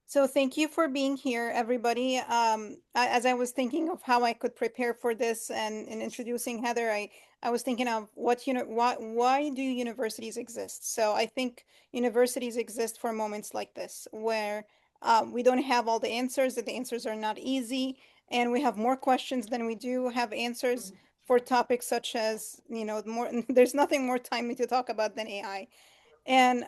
So thank you for being here, everybody. As I was thinking of how I could prepare for this and introducing Heather, I was thinking of why do universities exist? So I think universities exist for moments like this where we don't have all the answers, that the answers are not easy, and we have more questions than we do have answers for topics such as, more, there's nothing more timely to talk about than AI. And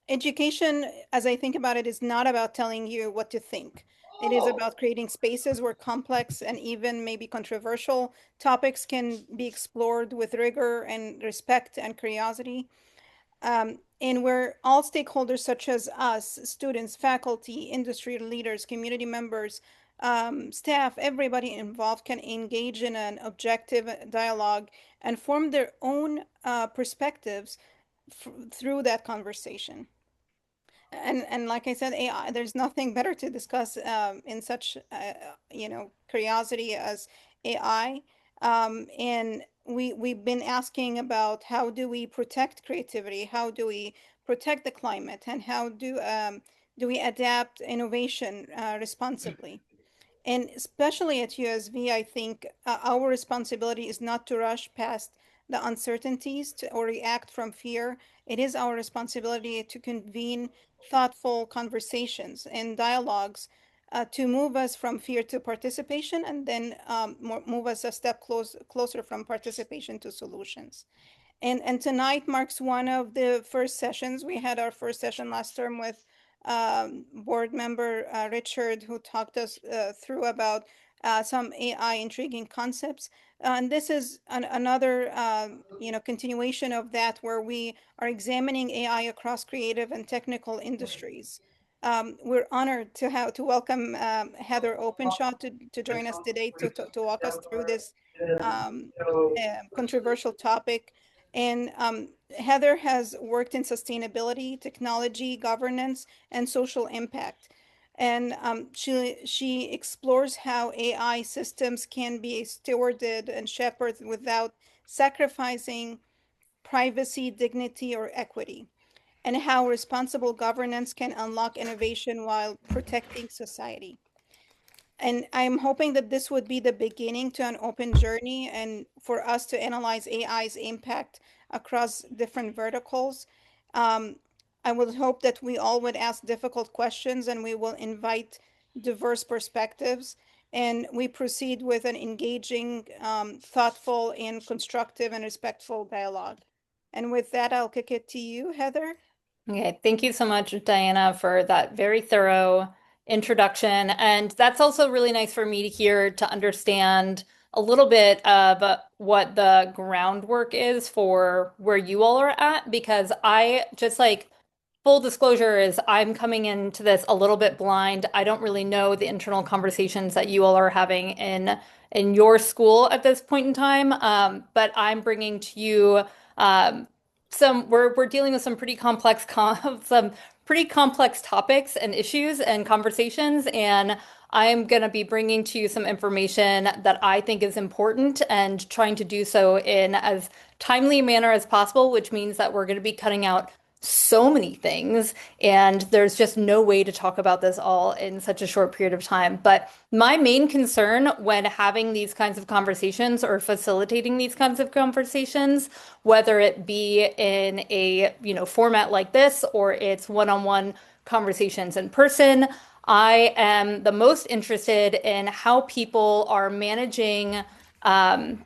education, as I think about it, is not about telling you what to think. It is about creating spaces where complex and even maybe controversial topics can be explored with rigor and respect and curiosity. And where all stakeholders, such as us, students, faculty, industry leaders, community members, staff, everybody involved can engage in an objective dialogue and form their own perspectives through that conversation. And like I said, AI, there's nothing better to discuss in such curiosity as AI. And we've been asking about how do we protect creativity, how do we protect the climate, and how do we adapt innovation responsibly. And especially at USV, I think our responsibility is not to rush past the uncertainties or react from fear. It is our responsibility to convene thoughtful conversations and dialogues to move us from fear to participation, and then move us a step closer from participation to solutions. And tonight marks one of the first sessions. We had our first session last term with board member Richard, who talked us through about some AI intriguing concepts. And this is another, continuation of that, where we are examining AI across creative and technical industries. We're honored to have to welcome Heather Openshaw to join us today to walk us through this um, controversial topic. And Heather has worked in sustainability, technology, governance, and social impact. And she explores how AI systems can be stewarded and shepherded without sacrificing privacy, dignity, or equity, and how responsible governance can unlock innovation while protecting society. And I'm hoping that this would be the beginning to an open journey and for us to analyze AI's impact across different verticals. Um, I would hope that we all would ask difficult questions and we will invite diverse perspectives, and we proceed with an engaging, thoughtful, and constructive and respectful dialogue. And with that, I'll kick it to you, Heather. Okay, thank you so much, Diana, for that very thorough introduction. And that's also really nice for me to hear to understand a little bit of what the groundwork is for where you all are at, because I just like full disclosure is I'm coming into this a little bit blind. I don't really know the internal conversations that you all are having in your school at this point in time. But I'm bringing to you some we're dealing with some pretty complex some pretty complex topics and issues and conversations, and I am going to be bringing to you some information that I think is important and trying to do so in as timely a manner as possible, which means that we're going to be cutting out so many things, and there's just no way to talk about this all in such a short period of time. But my main concern when having these kinds of conversations or facilitating these kinds of conversations, whether it be in a, format like this or it's one-on-one conversations in person, I am the most interested in how people are managing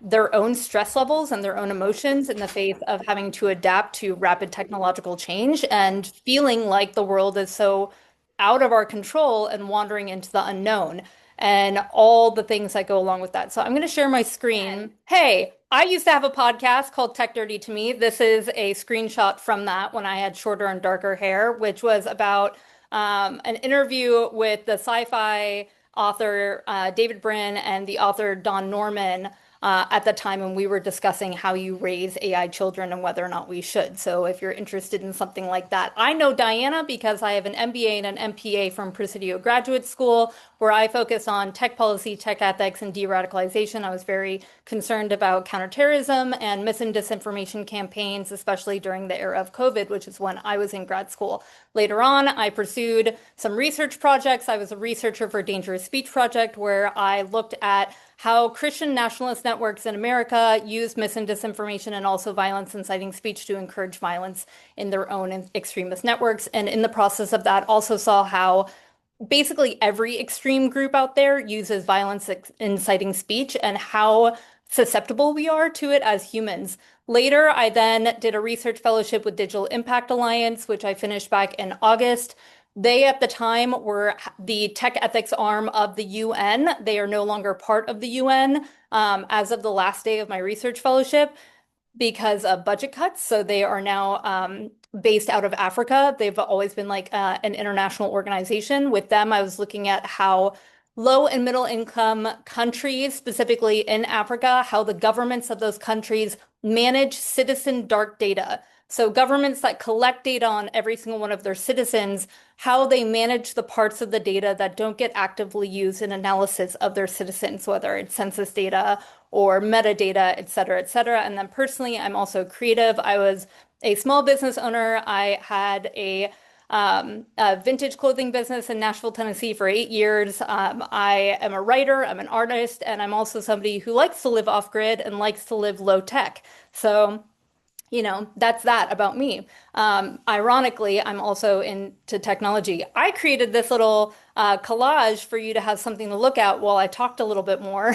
their own stress levels and their own emotions in the face of having to adapt to rapid technological change and feeling like the world is so out of our control and wandering into the unknown and all the things that go along with that. So I'm going to share my screen. Hey, I used to have a podcast called Tech Dirty to Me. This is a screenshot from that when I had shorter and darker hair, which was about an interview with the sci-fi author David Brin and the author Don Norman at the time when we were discussing how you raise AI children and whether or not we should. So if you're interested in something like that, I know Diana because I have an MBA and an MPA from Presidio Graduate School, where I focus on tech policy, tech ethics, and de-radicalization. I was very concerned about counterterrorism and mis and disinformation campaigns, especially during the era of COVID, which is when I was in grad school. Later on, I pursued some research projects. I was a researcher for Dangerous Speech Project, where I looked at how Christian nationalist networks in America use mis and disinformation and also violence inciting speech to encourage violence in their own extremist networks. And in the process of that, also saw how basically every extreme group out there uses violence inciting speech and how susceptible we are to it as humans. Later, I then did a research fellowship with Digital Impact Alliance, which I finished back in August. They, at the time, were the tech ethics arm of the UN. They are no longer part of the UN as of the last day of my research fellowship because of budget cuts. So they are now based out of Africa. They've always been like an international organization. With them, I was looking at how low and middle income countries, specifically in Africa, how the governments of those countries manage citizen dark data. So governments that collect data on every single one of their citizens, how they manage the parts of the data that don't get actively used in analysis of their citizens, whether it's census data or metadata, et cetera, et cetera. And then personally, I'm also creative. I was a small business owner. I had a vintage clothing business in Nashville, Tennessee for 8 years. I am a writer, I'm an artist, and I'm also somebody who likes to live off grid and likes to live low tech. So that's that about me. Ironically, I'm also into technology. I created this little collage for you to have something to look at while I talked a little bit more.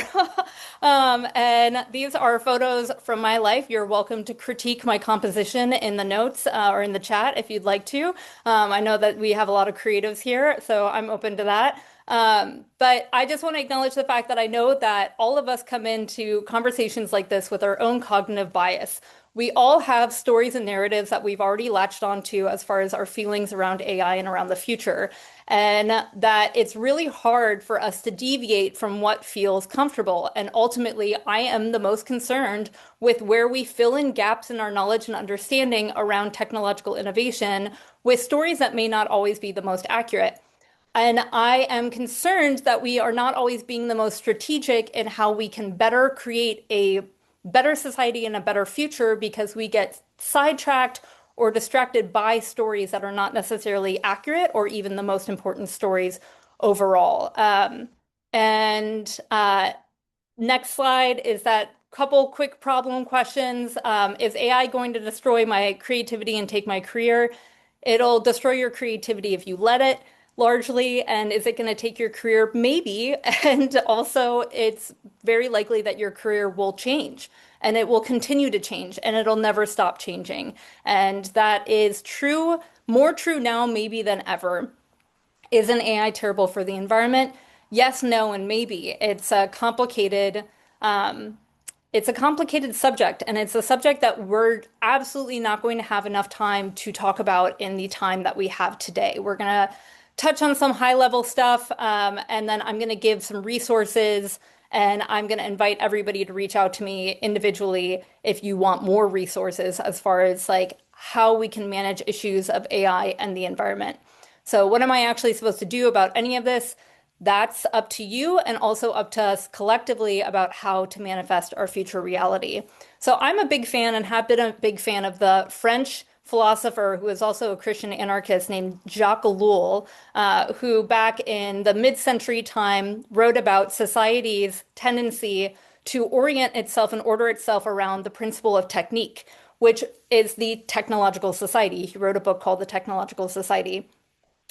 And these are photos from my life. You're welcome to critique my composition in the notes or in the chat if you'd like to. I know that we have a lot of creatives here, so I'm open to that. But I just want to acknowledge the fact that I know that all of us come into conversations like this with our own cognitive bias. We all have stories and narratives that we've already latched onto as far as our feelings around AI and around the future. And that it's really hard for us to deviate from what feels comfortable. And ultimately, I am the most concerned with where we fill in gaps in our knowledge and understanding around technological innovation with stories that may not always be the most accurate. And I am concerned that we are not always being the most strategic in how we can better create a better society and a better future because we get sidetracked or distracted by stories that are not necessarily accurate or even the most important stories overall. And next slide is that couple quick problem questions. Is AI going to destroy my creativity and take my career? It'll destroy your creativity if you let it, largely. And is it going to take your career? Maybe. And also, it's very likely that your career will change and it will continue to change and it'll never stop changing. And that is true, more true now, maybe than ever. Is an AI terrible for the environment? Yes, no, and maybe. It's a complicated subject, and it's a subject that we're absolutely not going to have enough time to talk about in the time that we have today. We're going to touch on some high level stuff, and then I'm going to give some resources, and I'm going to invite everybody to reach out to me individually if you want more resources as far as like how we can manage issues of AI and the environment. So what am I actually supposed to do about any of this? That's up to you and also up to us collectively about how to manifest our future reality. So I'm a big fan and have been a big fan of the French philosopher who is also a Christian anarchist named Jacques Ellul, who back in the mid-century time wrote about society's tendency to orient itself and order itself around the principle of technique, which is the technological society. He wrote a book called The Technological Society.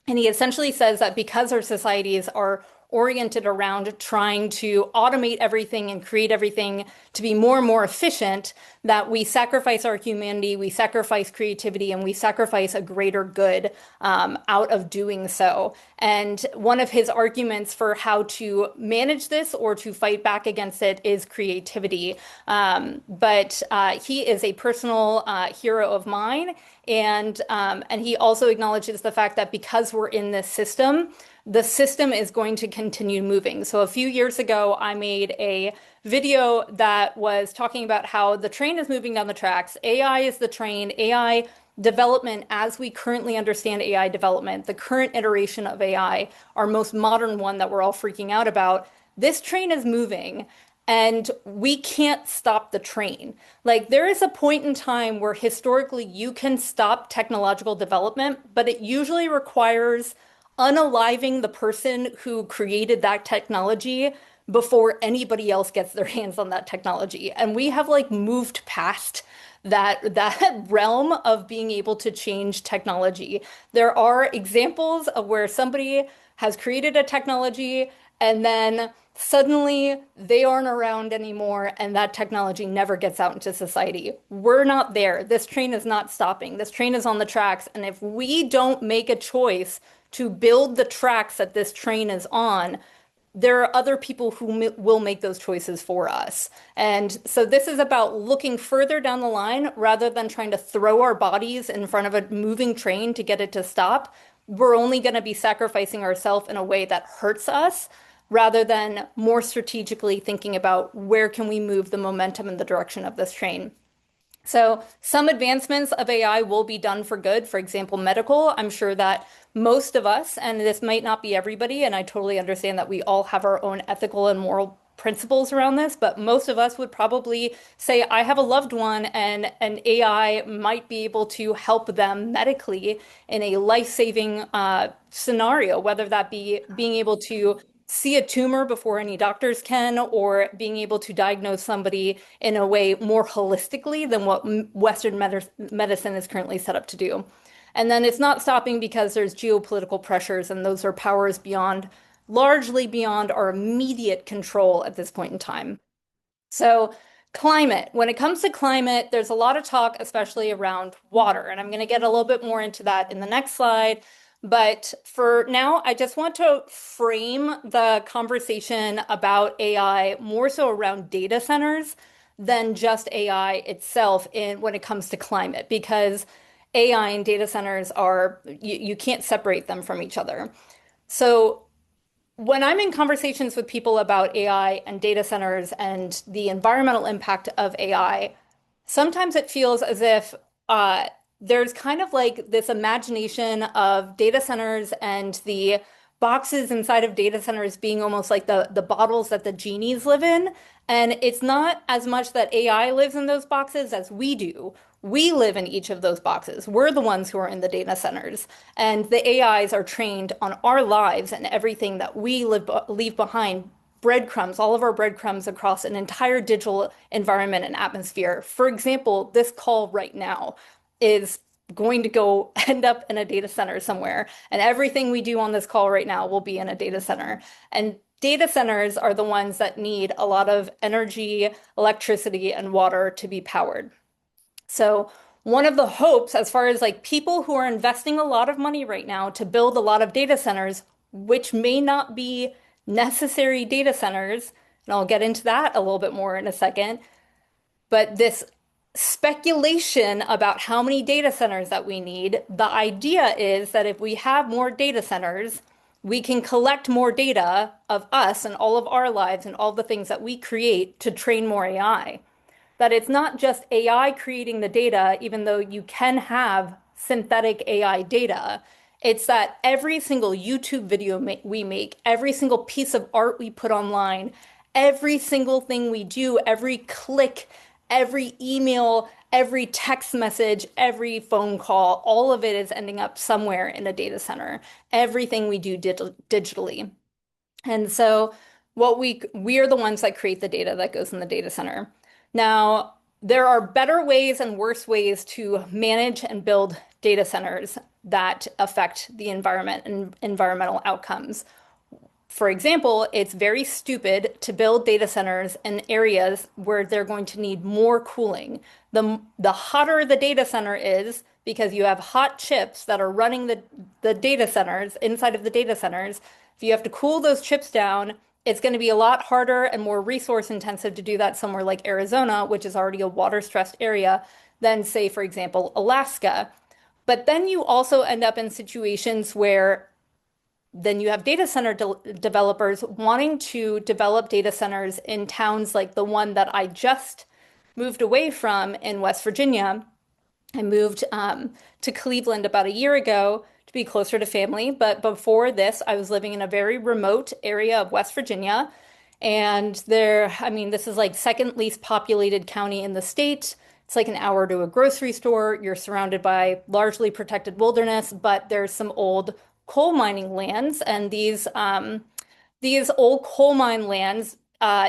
And he essentially says that because our societies are oriented around trying to automate everything and create everything to be more and more efficient, that we sacrifice our humanity, we sacrifice creativity, and we sacrifice a greater good out of doing so. And one of his arguments for how to manage this or to fight back against it is creativity. But he is a personal hero of mine. And he also acknowledges the fact that because we're in this system, the system is going to continue moving. So a few years ago, I made a video that was talking about how the train is moving down the tracks. AI is the train. AI development, as we currently understand AI development, the current iteration of AI, our most modern one that we're all freaking out about, this train is moving and we can't stop the train. Like, there is a point in time where historically you can stop technological development, but it usually requires unaliving the person who created that technology before anybody else gets their hands on that technology. And we have like moved past that realm of being able to change technology. There are examples of where somebody has created a technology and then suddenly they aren't around anymore and that technology never gets out into society. We're not there. This train is not stopping. This train is on the tracks. And if we don't make a choice to build the tracks that this train is on, there are other people who will make those choices for us. And so this is about looking further down the line rather than trying to throw our bodies in front of a moving train to get it to stop. We're only going to be sacrificing ourselves in a way that hurts us rather than more strategically thinking about where can we move the momentum in the direction of this train. So some advancements of AI will be done for good. For example, medical. I'm sure that most of us, and this might not be everybody, and I totally understand that we all have our own ethical and moral principles around this, but most of us would probably say, I have a loved one and an AI might be able to help them medically in a life-saving scenario, whether that be being able to see a tumor before any doctors can, or being able to diagnose somebody in a way more holistically than what Western medicine is currently set up to do. And then it's not stopping because there's geopolitical pressures, and those are powers beyond, largely beyond our immediate control at this point in time. So, climate. When it comes to climate, there's a lot of talk, especially around water. And I'm going to get a little bit more into that in the next slide. But for now, I just want to frame the conversation about AI more so around data centers than just AI itself in when it comes to climate, because AI and data centers are, you can't separate them from each other. So when I'm in conversations with people about AI and data centers and the environmental impact of AI, sometimes it feels as if there's kind of like this imagination of data centers and the boxes inside of data centers being almost like the bottles that the genies live in. And it's not as much that AI lives in those boxes as we do. We live in each of those boxes. We're the ones who are in the data centers. And the AIs are trained on our lives and everything that we leave behind, breadcrumbs, all of our breadcrumbs across an entire digital environment and atmosphere. For example, this call right now is going to go end up in a data center somewhere, and everything we do on this call right now will be in a data center. And data centers are the ones that need a lot of energy, electricity, and water to be powered. So one of the hopes, as far as like people who are investing a lot of money right now to build a lot of data centers, which may not be necessary data centers, and I'll get into that a little bit more in a second, but this speculation about how many data centers that we need, the idea is that if we have more data centers, we can collect more data of us and all of our lives and all the things that we create to train more AI. That it's not just AI creating the data, even though you can have synthetic AI data. It's that every single YouTube video we make, every single piece of art we put online, every single thing we do, every click, every email, every text message, every phone call, all of it is ending up somewhere in a data center. Everything we do digitally. And so we are the ones that create the data that goes in the data center. Now, there are better ways and worse ways to manage and build data centers that affect the environment and environmental outcomes. For example, it's very stupid to build data centers in areas where they're going to need more cooling. The hotter the data center is, because you have hot chips that are running the data centers inside of the data centers, if you have to cool those chips down, it's going to be a lot harder and more resource intensive to do that somewhere like Arizona, which is already a water stressed area, than say, for example, Alaska. But then you also end up in situations where then you have data center developers wanting to develop data centers in towns like the one that I just moved away from in West Virginia. I moved to Cleveland about a year ago to be closer to family. But before this, I was living in a very remote area of West Virginia. And there, I mean, this is like second least populated county in the state. It's like an hour to a grocery store. You're surrounded by largely protected wilderness, but there's some old coal mining lands. And these old coal mine lands,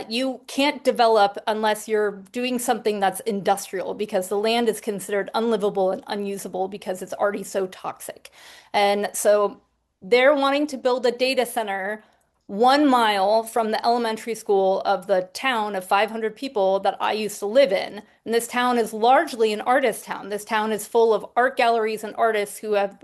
you can't develop unless you're doing something that's industrial because the land is considered unlivable and unusable because it's already so toxic. And so they're wanting to build a data center 1 mile from the elementary school of the town of 500 people that I used to live in. And this town is largely an artist town. This town is full of art galleries and artists who have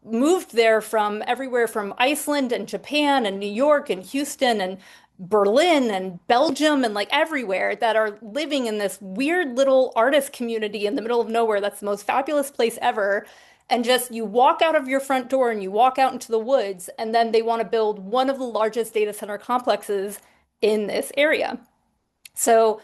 moved there from everywhere from Iceland and Japan and New York and Houston and Berlin and Belgium and like everywhere that are living in this weird little artist community in the middle of nowhere. That's the most fabulous place ever. And just you walk out of your front door and you walk out into the woods, and then they want to build one of the largest data center complexes in this area. So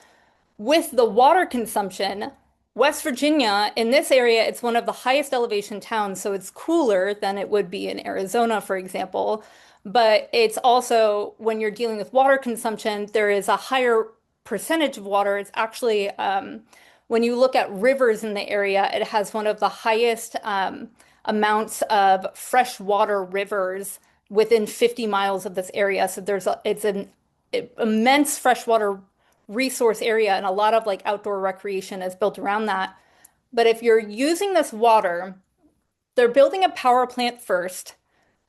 with the water consumption, West Virginia, in this area, it's one of the highest elevation towns, so it's cooler than it would be in Arizona, for example. But it's also, when you're dealing with water consumption, there is a higher percentage of water. It's actually, when you look at rivers in the area, it has one of the highest amounts of freshwater rivers within 50 miles of this area. So it's an immense freshwater resource area, and a lot of like outdoor recreation is built around that. But if you're using this water, they're building a power plant first.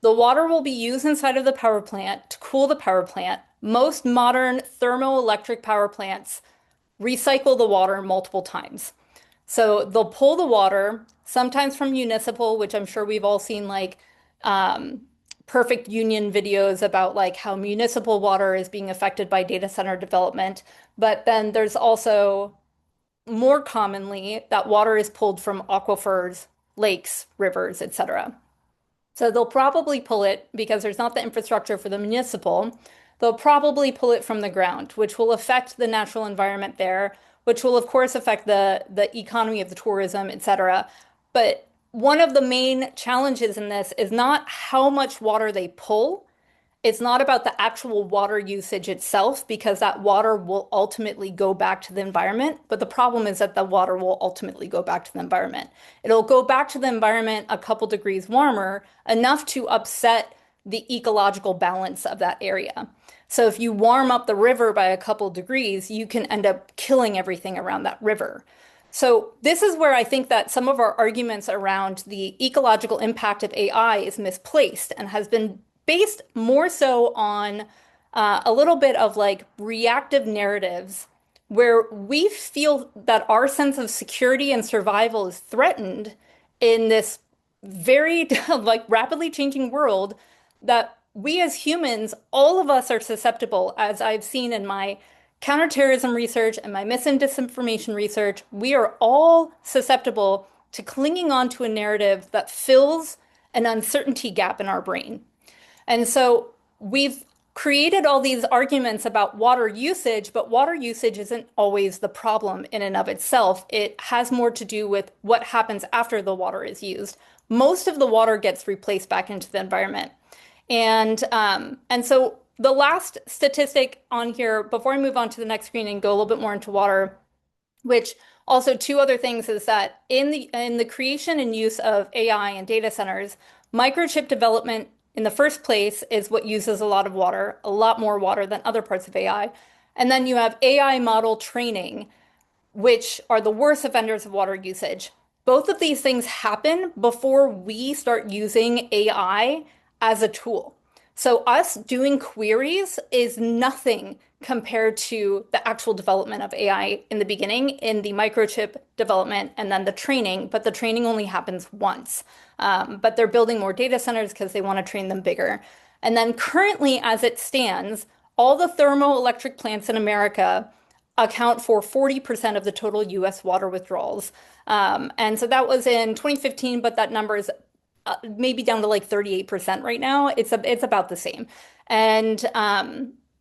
The water will be used inside of the power plant to cool the power plant. Most modern thermoelectric power plants recycle the water multiple times. So they'll pull the water, sometimes from municipal, which I'm sure we've all seen like perfect union videos about like how municipal water is being affected by data center development. But then there's also more commonly that water is pulled from aquifers, lakes, rivers, etc. So they'll probably pull it because there's not the infrastructure for the municipal. They'll probably pull it from the ground, which will affect the natural environment there, which will of course affect the economy of the tourism, etc. But one of the main challenges in this is not how much water they pull. It's not about the actual water usage itself, because that water will ultimately go back to the environment. But the problem is that the water will ultimately go back to the environment. It'll go back to the environment a couple degrees warmer, enough to upset the ecological balance of that area. So if you warm up the river by a couple degrees, you can end up killing everything around that river. So this is where I think that some of our arguments around the ecological impact of AI is misplaced and has been based more so on a little bit of like reactive narratives where we feel that our sense of security and survival is threatened in this very like rapidly changing world, that we as humans, all of us are susceptible, as I've seen in my counterterrorism research and my mis and disinformation research. We are all susceptible to clinging on to a narrative that fills an uncertainty gap in our brain. And so we've created all these arguments about water usage, but water usage isn't always the problem in and of itself. It has more to do with what happens after the water is used. Most of the water gets replaced back into the environment. And so the last statistic on here, before I move on to the next screen and go a little bit more into water, which also two other things is that in the creation and use of AI and data centers, microchip development in the first place is what uses a lot of water, a lot more water than other parts of AI. And then you have AI model training, which are the worst offenders of water usage. Both of these things happen before we start using AI as a tool. So us doing queries is nothing compared to the actual development of AI in the beginning, in the microchip development, and then the training. But the training only happens once. But they're building more data centers because they want to train them bigger. And then currently, as it stands, all the thermoelectric plants in America account for 40% of the total US water withdrawals. And so that was in 2015, but that number is maybe down to like 38% right now. It's about the same. And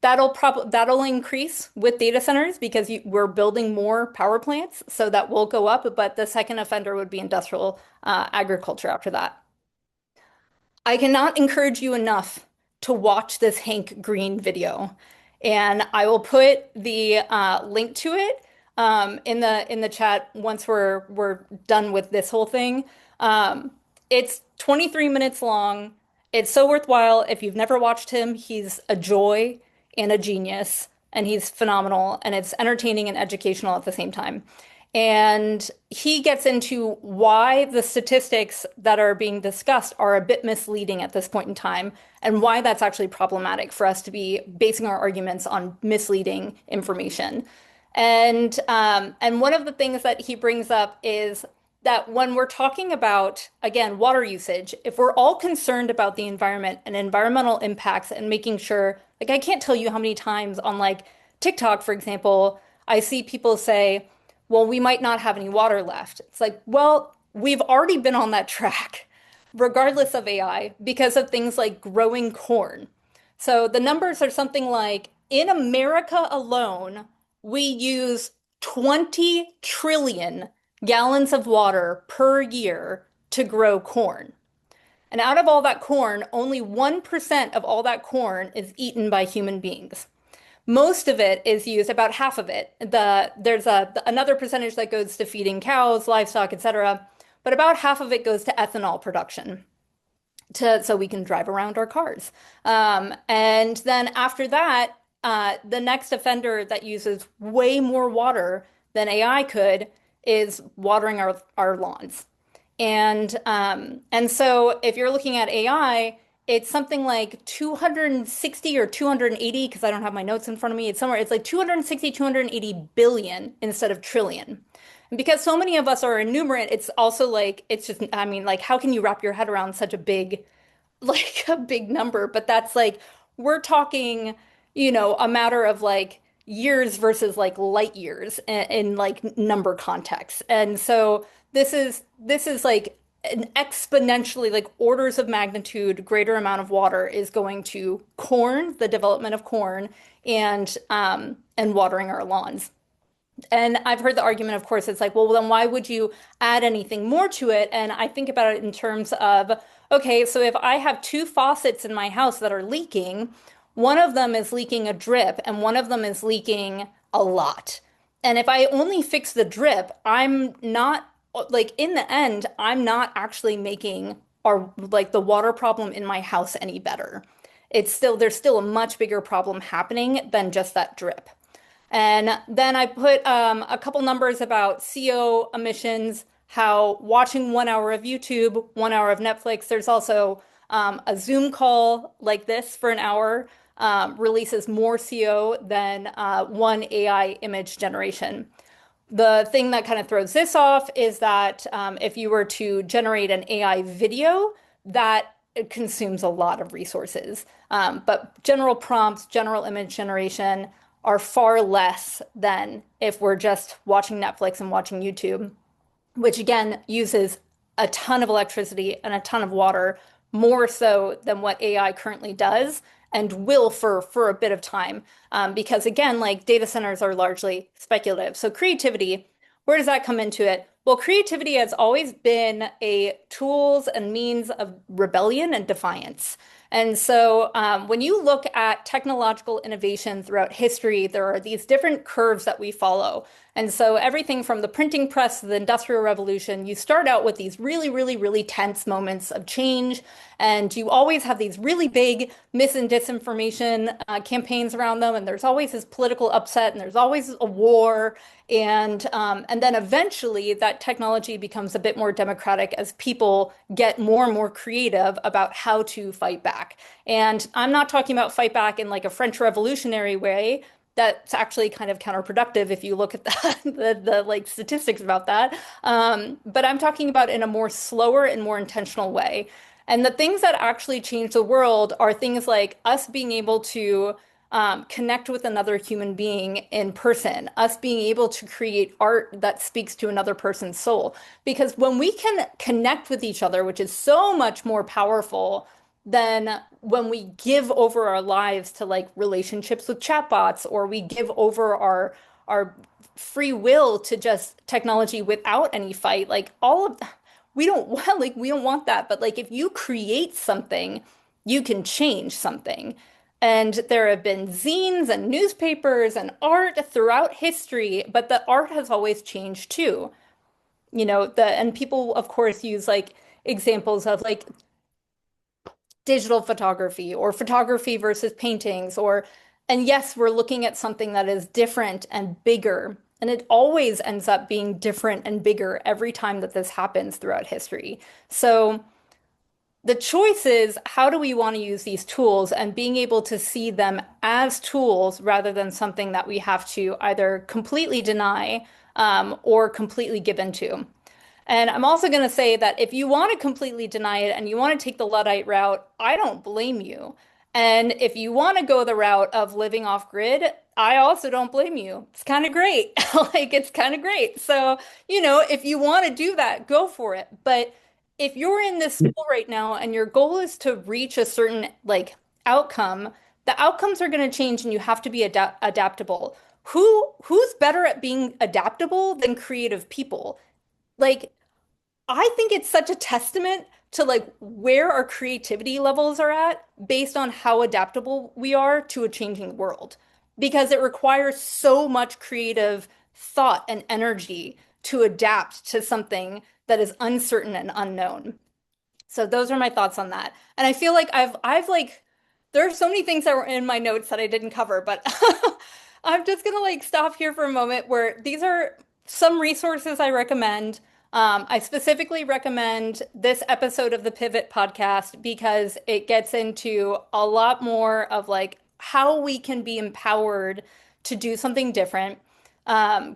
that'll increase with data centers because we're building more power plants, so that will go up. But the second offender would be industrial agriculture after that. I cannot encourage you enough to watch this Hank Green video, and I will put the link to it in the chat once we're done with this whole thing. It's 23 minutes long. It's so worthwhile. If you've never watched him, he's a joy and a genius, and he's phenomenal, and it's entertaining and educational at the same time. And he gets into why the statistics that are being discussed are a bit misleading at this point in time, and why that's actually problematic for us to be basing our arguments on misleading information. And one of the things that he brings up is that when we're talking about, again, water usage, if we're all concerned about the environment and environmental impacts and making sure, like, I can't tell you how many times on like TikTok, for example, I see people say, well, we might not have any water left. It's like, well, we've already been on that track, regardless of AI, because of things like growing corn. So the numbers are something like in America alone, we use 20 trillion gallons of water per year to grow corn. And out of all that corn, only 1% of all that corn is eaten by human beings. Most of it is used, about half of it. There's another percentage that goes to feeding cows, livestock, etc. But about half of it goes to ethanol production so we can drive around our cars. And then after that, the next offender that uses way more water than AI could is watering our lawns. And so if you're looking at AI, it's something like 260 or 280, because I don't have my notes in front of me. It's somewhere, it's like 260, 280 billion instead of trillion. And because so many of us are innumerate, it's also like, it's just, I mean, like, how can you wrap your head around such a big, like a big number? But that's like, we're talking, a matter of like years versus like light years in like number context. And so this is like an exponentially like orders of magnitude greater amount of water is going to corn, the development of corn, and watering our lawns. And I've heard the argument, of course, it's like, well, then why would you add anything more to it? And I think about it in terms of, okay, so if I have two faucets in my house that are leaking, one of them is leaking a drip and one of them is leaking a lot. And if I only fix the drip, I'm not, like, in the end, I'm not actually making like the water problem in my house any better. There's still a much bigger problem happening than just that drip. And then I put a couple numbers about CO emissions, how watching 1 hour of YouTube, 1 hour of Netflix, there's also a Zoom call like this for an hour releases more CO than one AI image generation. The thing that kind of throws this off is that if you were to generate an AI video, that it consumes a lot of resources. But general prompts, general image generation are far less than if we're just watching Netflix and watching YouTube, which again uses a ton of electricity and a ton of water, more so than what AI currently does and will for a bit of time. Because again, like data centers are largely speculative. So creativity, where does that come into it? Well, creativity has always been a tools and means of rebellion and defiance. And so when you look at technological innovation throughout history, there are these different curves that we follow. And so everything from the printing press to the Industrial Revolution, you start out with these really, really, really tense moments of change. And you always have these really big mis and disinformation campaigns around them. And there's always this political upset and there's always a war. And then eventually that technology becomes a bit more democratic as people get more and more creative about how to fight back. And I'm not talking about fight back in like a French revolutionary way. That's actually kind of counterproductive if you look at the like statistics about that. But I'm talking about in a more slower and more intentional way. And the things that actually change the world are things like us being able to connect with another human being in person, us being able to create art that speaks to another person's soul. Because when we can connect with each other, which is so much more powerful than when we give over our lives to like relationships with chatbots, or we give over our free will to just technology without any fight, like all of we don't want we don't want that. But like if you create something, you can change something. And there have been zines and newspapers and art throughout history, but the art has always changed too. And people of course use like examples of like digital photography or photography versus paintings, and yes, we're looking at something that is different and bigger. And it always ends up being different and bigger every time that this happens throughout history. So the choice is, how do we want to use these tools, and being able to see them as tools rather than something that we have to either completely deny, or completely give into. And I'm also going to say that if you want to completely deny it and you want to take the Luddite route, I don't blame you. And if you want to go the route of living off grid, I also don't blame you. It's kind of great. Like, it's kind of great. So, if you want to do that, go for it. But if you're in this school right now and your goal is to reach a certain like outcome, the outcomes are going to change and you have to be adaptable. Who's better at being adaptable than creative people? Like, I think it's such a testament to like where our creativity levels are at based on how adaptable we are to a changing world. Because it requires so much creative thought and energy to adapt to something that is uncertain and unknown. So those are my thoughts on that. And I feel like I've like there are so many things that were in my notes that I didn't cover, but I'm just gonna like stop here for a moment where these are some resources I recommend. I specifically recommend this episode of the Pivot podcast because it gets into a lot more of like how we can be empowered to do something different.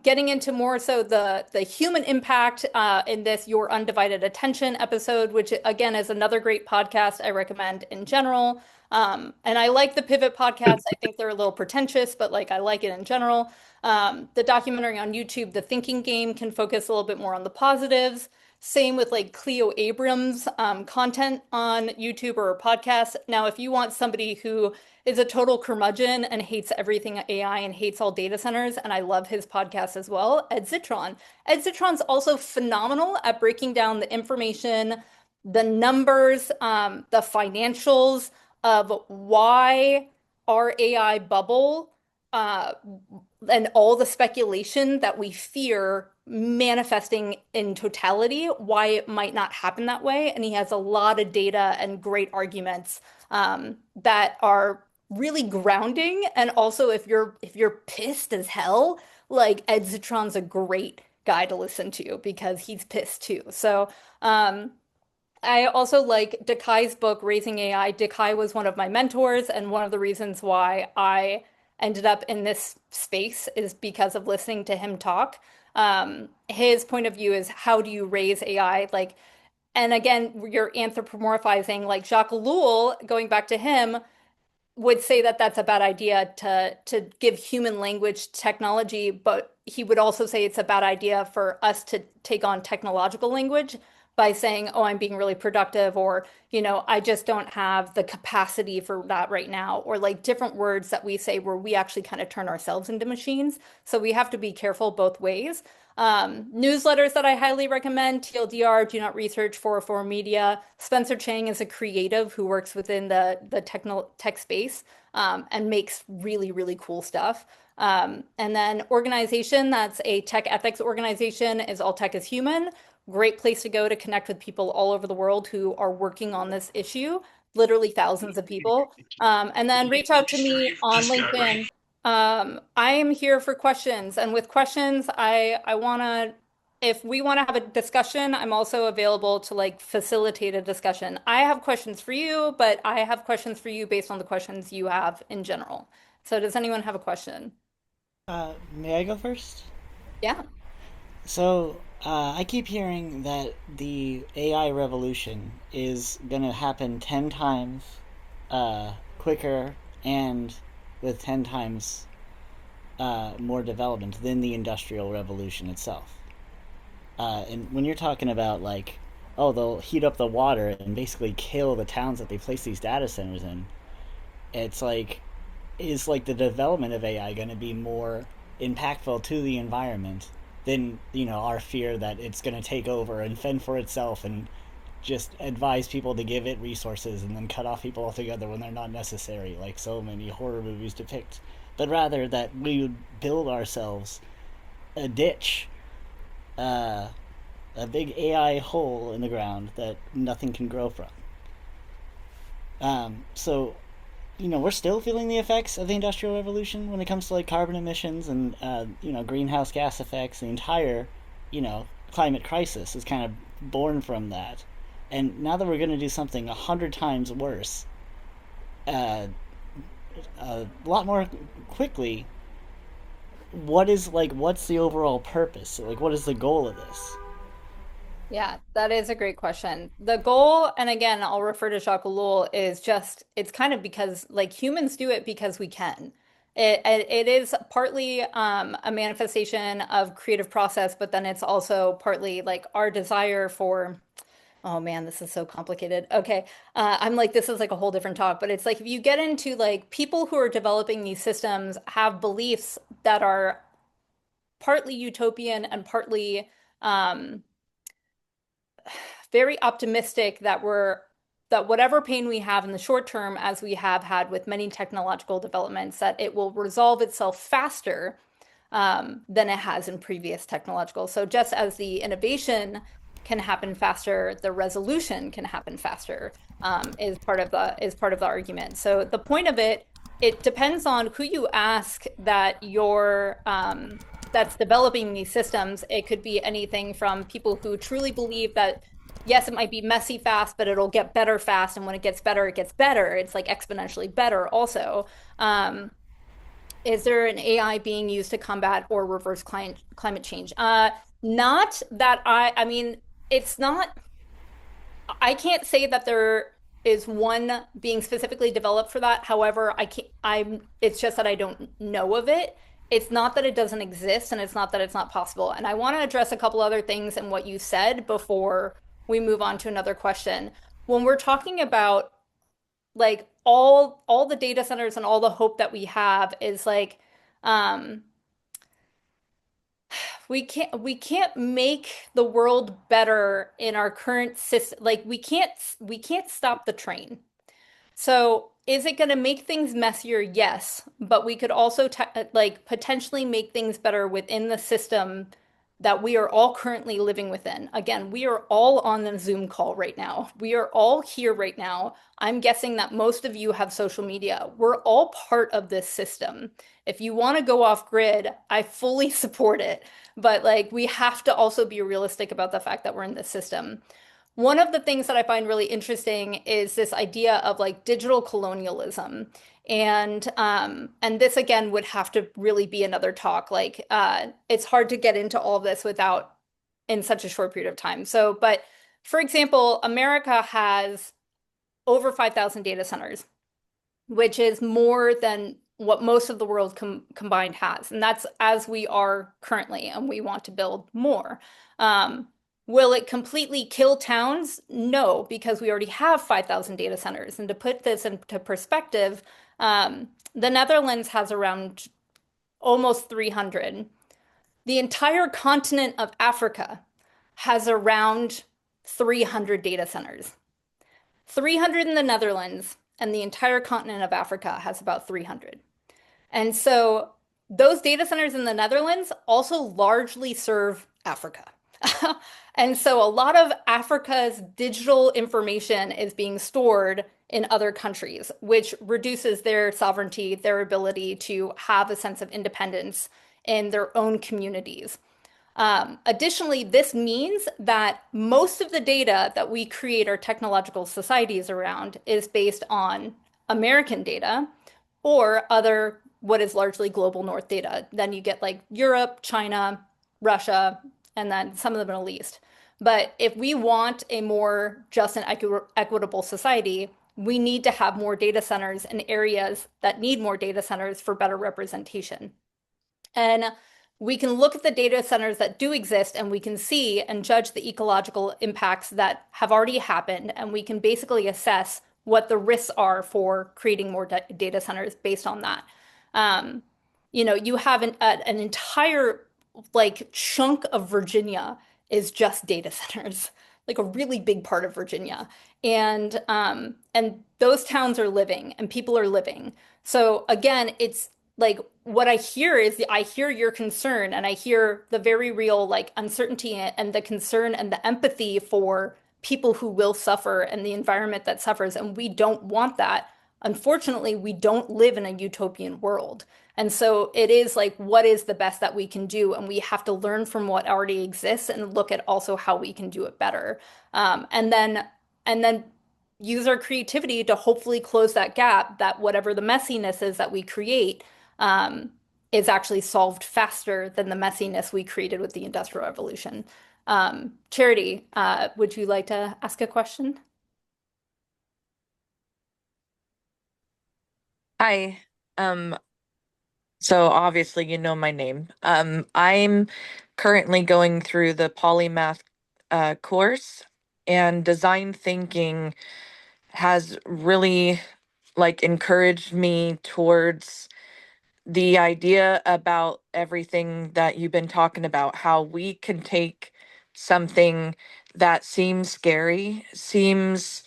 Getting into more so the human impact in this Your Undivided Attention episode, which again is another great podcast I recommend in general. And I like the Pivot podcast. I think they're a little pretentious, but like I like it in general. The documentary on YouTube, The Thinking Game, can focus a little bit more on the positives. Same with like Cleo Abrams content on YouTube or a podcast. Now, if you want somebody who is a total curmudgeon and hates everything AI and hates all data centers, and I love his podcast as well, Ed Zitron. Ed Zitron's also phenomenal at breaking down the information, the numbers, the financials of why our AI bubble uh, and all the speculation that we fear manifesting in totality, why it might not happen that way. And he has a lot of data and great arguments that are really grounding. And also, if you're pissed as hell, like Ed Zitron's a great guy to listen to because he's pissed too. So I also like Dakai's book, Raising AI. Dakai was one of my mentors, and one of the reasons why I ended up in this space is because of listening to him talk. His point of view is, how do you raise AI? Like, and again, you're anthropomorphizing like Jacques Ellul, going back to him, would say that that's a bad idea to give human language technology, but he would also say it's a bad idea for us to take on technological language by saying, "Oh, I'm being really productive," or, "I just don't have the capacity for that right now," or like different words that we say where we actually kind of turn ourselves into machines. So we have to be careful both ways. Newsletters that I highly recommend: TLDR, Do Not Research, 404 Media. Spencer Chang is a creative who works within the tech space, and makes really, really cool stuff. And then organization, that's a tech ethics organization, is All Tech is Human. Great place to go to connect with people all over the world who are working on this issue, literally thousands of people. And then reach out to me on LinkedIn. I am here for questions, and with questions, I wanna, if we want to have a discussion, I'm also available to like facilitate a discussion. I have questions for you, but I have questions for you based on the questions you have in general. So does anyone have a question? May I go first? Yeah. So, I keep hearing that the AI revolution is gonna happen 10 times quicker and with 10 times more development than the Industrial Revolution itself. And when you're talking about like, oh, they'll heat up the water and basically kill the towns that they place these data centers in, it's like, is like the development of AI going to be more impactful to the environment than our fear that it's going to take over and fend for itself and just advise people to give it resources and then cut off people altogether when they're not necessary, like so many horror movies depict, but rather that we would build ourselves a ditch, uh, a big AI hole in the ground that nothing can grow from. So we're still feeling the effects of the Industrial Revolution when it comes to like carbon emissions and greenhouse gas effects. The entire climate crisis is kind of born from that. And now that we're going to do something 100 times worse, uh, a lot more quickly, what's the overall purpose? Like, what is the goal of this? Yeah, that is a great question. The goal, and again, I'll refer to Jacques Ellul, is just it's kind of because like humans do it because we can. It is partly a manifestation of creative process, but then it's also partly like our desire for, oh man, this is so complicated. Okay, I'm like this is like a whole different talk, but it's like if you get into like people who are developing these systems have beliefs that are partly utopian and partly very optimistic that whatever pain we have in the short term, as we have had with many technological developments, that it will resolve itself faster than it has in previous technological. So just as the innovation can happen faster, the resolution can happen faster, is part of the argument. So the point of it, it depends on who you ask that's developing these systems. It could be anything from people who truly believe that yes, it might be messy fast, but it'll get better fast, and when it gets better, it gets better. It's like exponentially better also. Um, is there an AI being used to combat or reverse climate change? Not that I mean, it's not, I can't say that there is one being specifically developed for that. However, it's just that I don't know of it. It's not that it doesn't exist, and it's not that it's not possible. And I want to address a couple other things in what you said before we move on to another question. When we're talking about like all the data centers and all the hope that we have is like um we can't make the world better in our current system. Like we can't stop the train. So, is it going to make things messier? Yes, but we could also like potentially make things better within the system that we are all currently living within. Again, we are all on the Zoom call right now. We are all here right now. I'm guessing that most of you have social media. We're all part of this system. If you want to go off grid, I fully support it. But like we have to also be realistic about the fact that we're in this system. One of the things that I find really interesting is this idea of like digital colonialism. And this again would have to really be another talk. Like it's hard to get into all of this without in such a short period of time. So, but for example, America has over 5,000 data centers, which is more than what most of the world combined has. And that's as we are currently, and we want to build more. Will it completely kill towns? No, because we already have 5,000 data centers. And to put this into perspective, the Netherlands has around almost 300. The entire continent of Africa has around 300 data centers. 300 in the Netherlands, and the entire continent of Africa has about 300. And so those data centers in the Netherlands also largely serve Africa. And so a lot of Africa's digital information is being stored in other countries, which reduces their sovereignty, their ability to have a sense of independence in their own communities. Additionally, this means that most of the data that we create our technological societies around is based on American data or other, what is largely global North data. Then you get like Europe, China, Russia, and then some of the Middle East. But if we want a more just and equitable society, we need to have more data centers in areas that need more data centers for better representation. And we can look at the data centers that do exist and we can see and judge the ecological impacts that have already happened. And we can basically assess what the risks are for creating more data centers based on that. Um, you have an entire like chunk of Virginia is just data centers, like a really big part of Virginia. And those towns are living and people are living. So again, it's like what I hear is I hear your concern and I hear the very real like uncertainty and the concern and the empathy for people who will suffer and the environment that suffers. And we don't want that. Unfortunately, we don't live in a utopian world. And so it is like, what is the best that we can do? And we have to learn from what already exists and look at also how we can do it better. And then use our creativity to hopefully close that gap that whatever the messiness is that we create um, is actually solved faster than the messiness we created with the Industrial Revolution. Charity, would you like to ask a question? Hi. Um, so obviously you know my name. I'm currently going through the polymath course, and design thinking has really like encouraged me towards the idea about everything that you've been talking about, how we can take something that seems scary, seems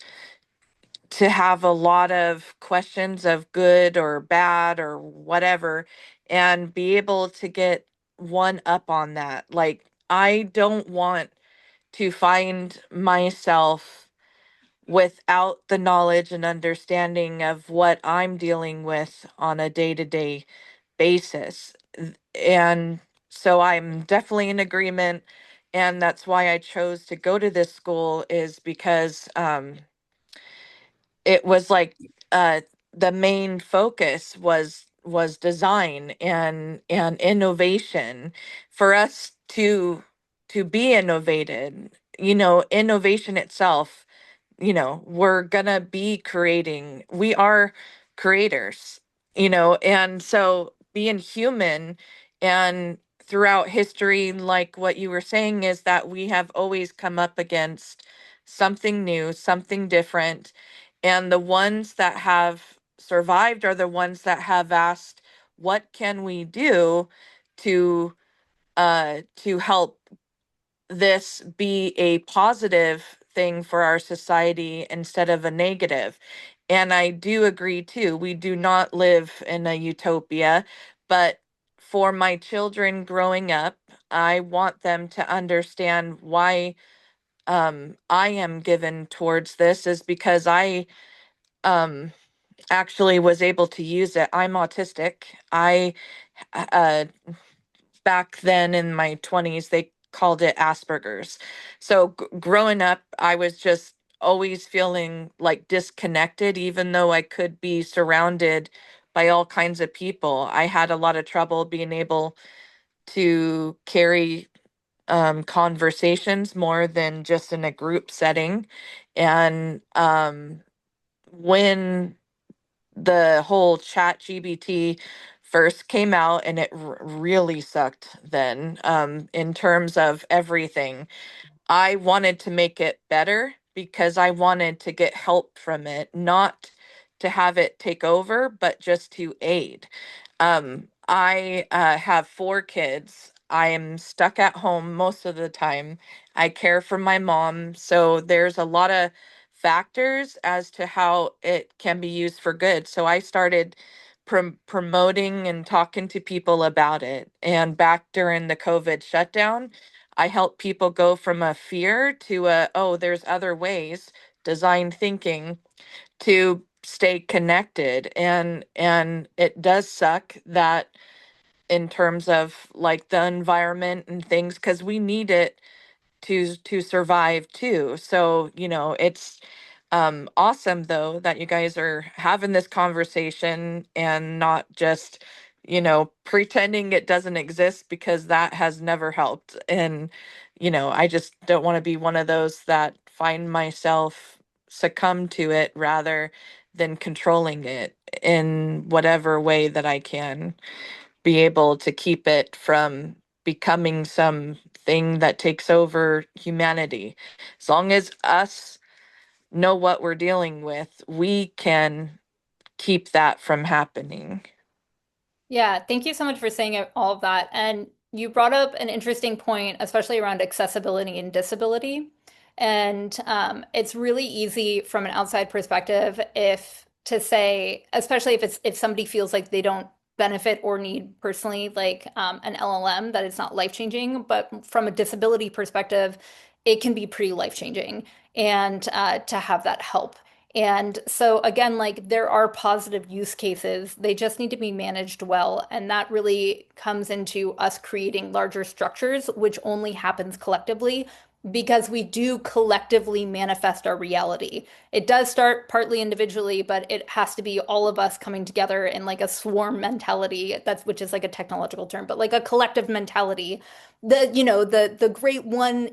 to have a lot of questions of good or bad or whatever, and be able to get one up on that. Like, I don't want to find myself without the knowledge and understanding of what I'm dealing with on a day to day basis. And so I'm definitely in agreement. And that's why I chose to go to this school, is because it was like uh the main focus was design and innovation for us to be innovated. Innovation itself, we're gonna be creating, we are creators, and so being human, and throughout history, like what you were saying, is that we have always come up against something new, something different, and the ones that have survived are the ones that have asked, what can we do to to help this be a positive thing for our society instead of a negative. And I do agree too, we do not live in a utopia, but for my children growing up, I want them to understand why I am given towards this, is because I um, actually was able to use it. I'm autistic. I uh, Back then in my 20s, they called it Asperger's. So growing up, I was just always feeling like disconnected, even though I could be surrounded by all kinds of people. I had a lot of trouble being able to carry conversations more than just in a group setting. And when the whole chat GBT first came out, and it really sucked then, in terms of everything, I wanted to make it better because I wanted to get help from it, not to have it take over, but just to aid. I have 4 kids. I am stuck at home most of the time. I care for my mom. So there's a lot of factors as to how it can be used for good. So I started promoting and talking to people about it. And back during the COVID shutdown, I help people go from a fear to a, oh, there's other ways, design thinking, to stay connected. And it does suck that, in terms of like the environment and things, because we need it to survive too. So, it's awesome though that you guys are having this conversation and not just, pretending it doesn't exist, because that has never helped. And, I just don't want to be one of those that find myself succumb to it rather than controlling it in whatever way that I can, be able to keep it from becoming something that takes over humanity. As long as us know what we're dealing with, we can keep that from happening. Yeah, thank you so much for saying all of that. And you brought up an interesting point, especially around accessibility and disability. And it's really easy from an outside perspective if to say, especially if somebody feels like they don't benefit or need personally like an LLM, that it's not life-changing. But from a disability perspective, it can be pretty life-changing and to have that help. And so again, like there are positive use cases, they just need to be managed well. And that really comes into us creating larger structures, which only happens collectively because we do collectively manifest our reality. It does start partly individually, but it has to be all of us coming together in like a swarm mentality. That's which is like a technological term, but like a collective mentality. The great one,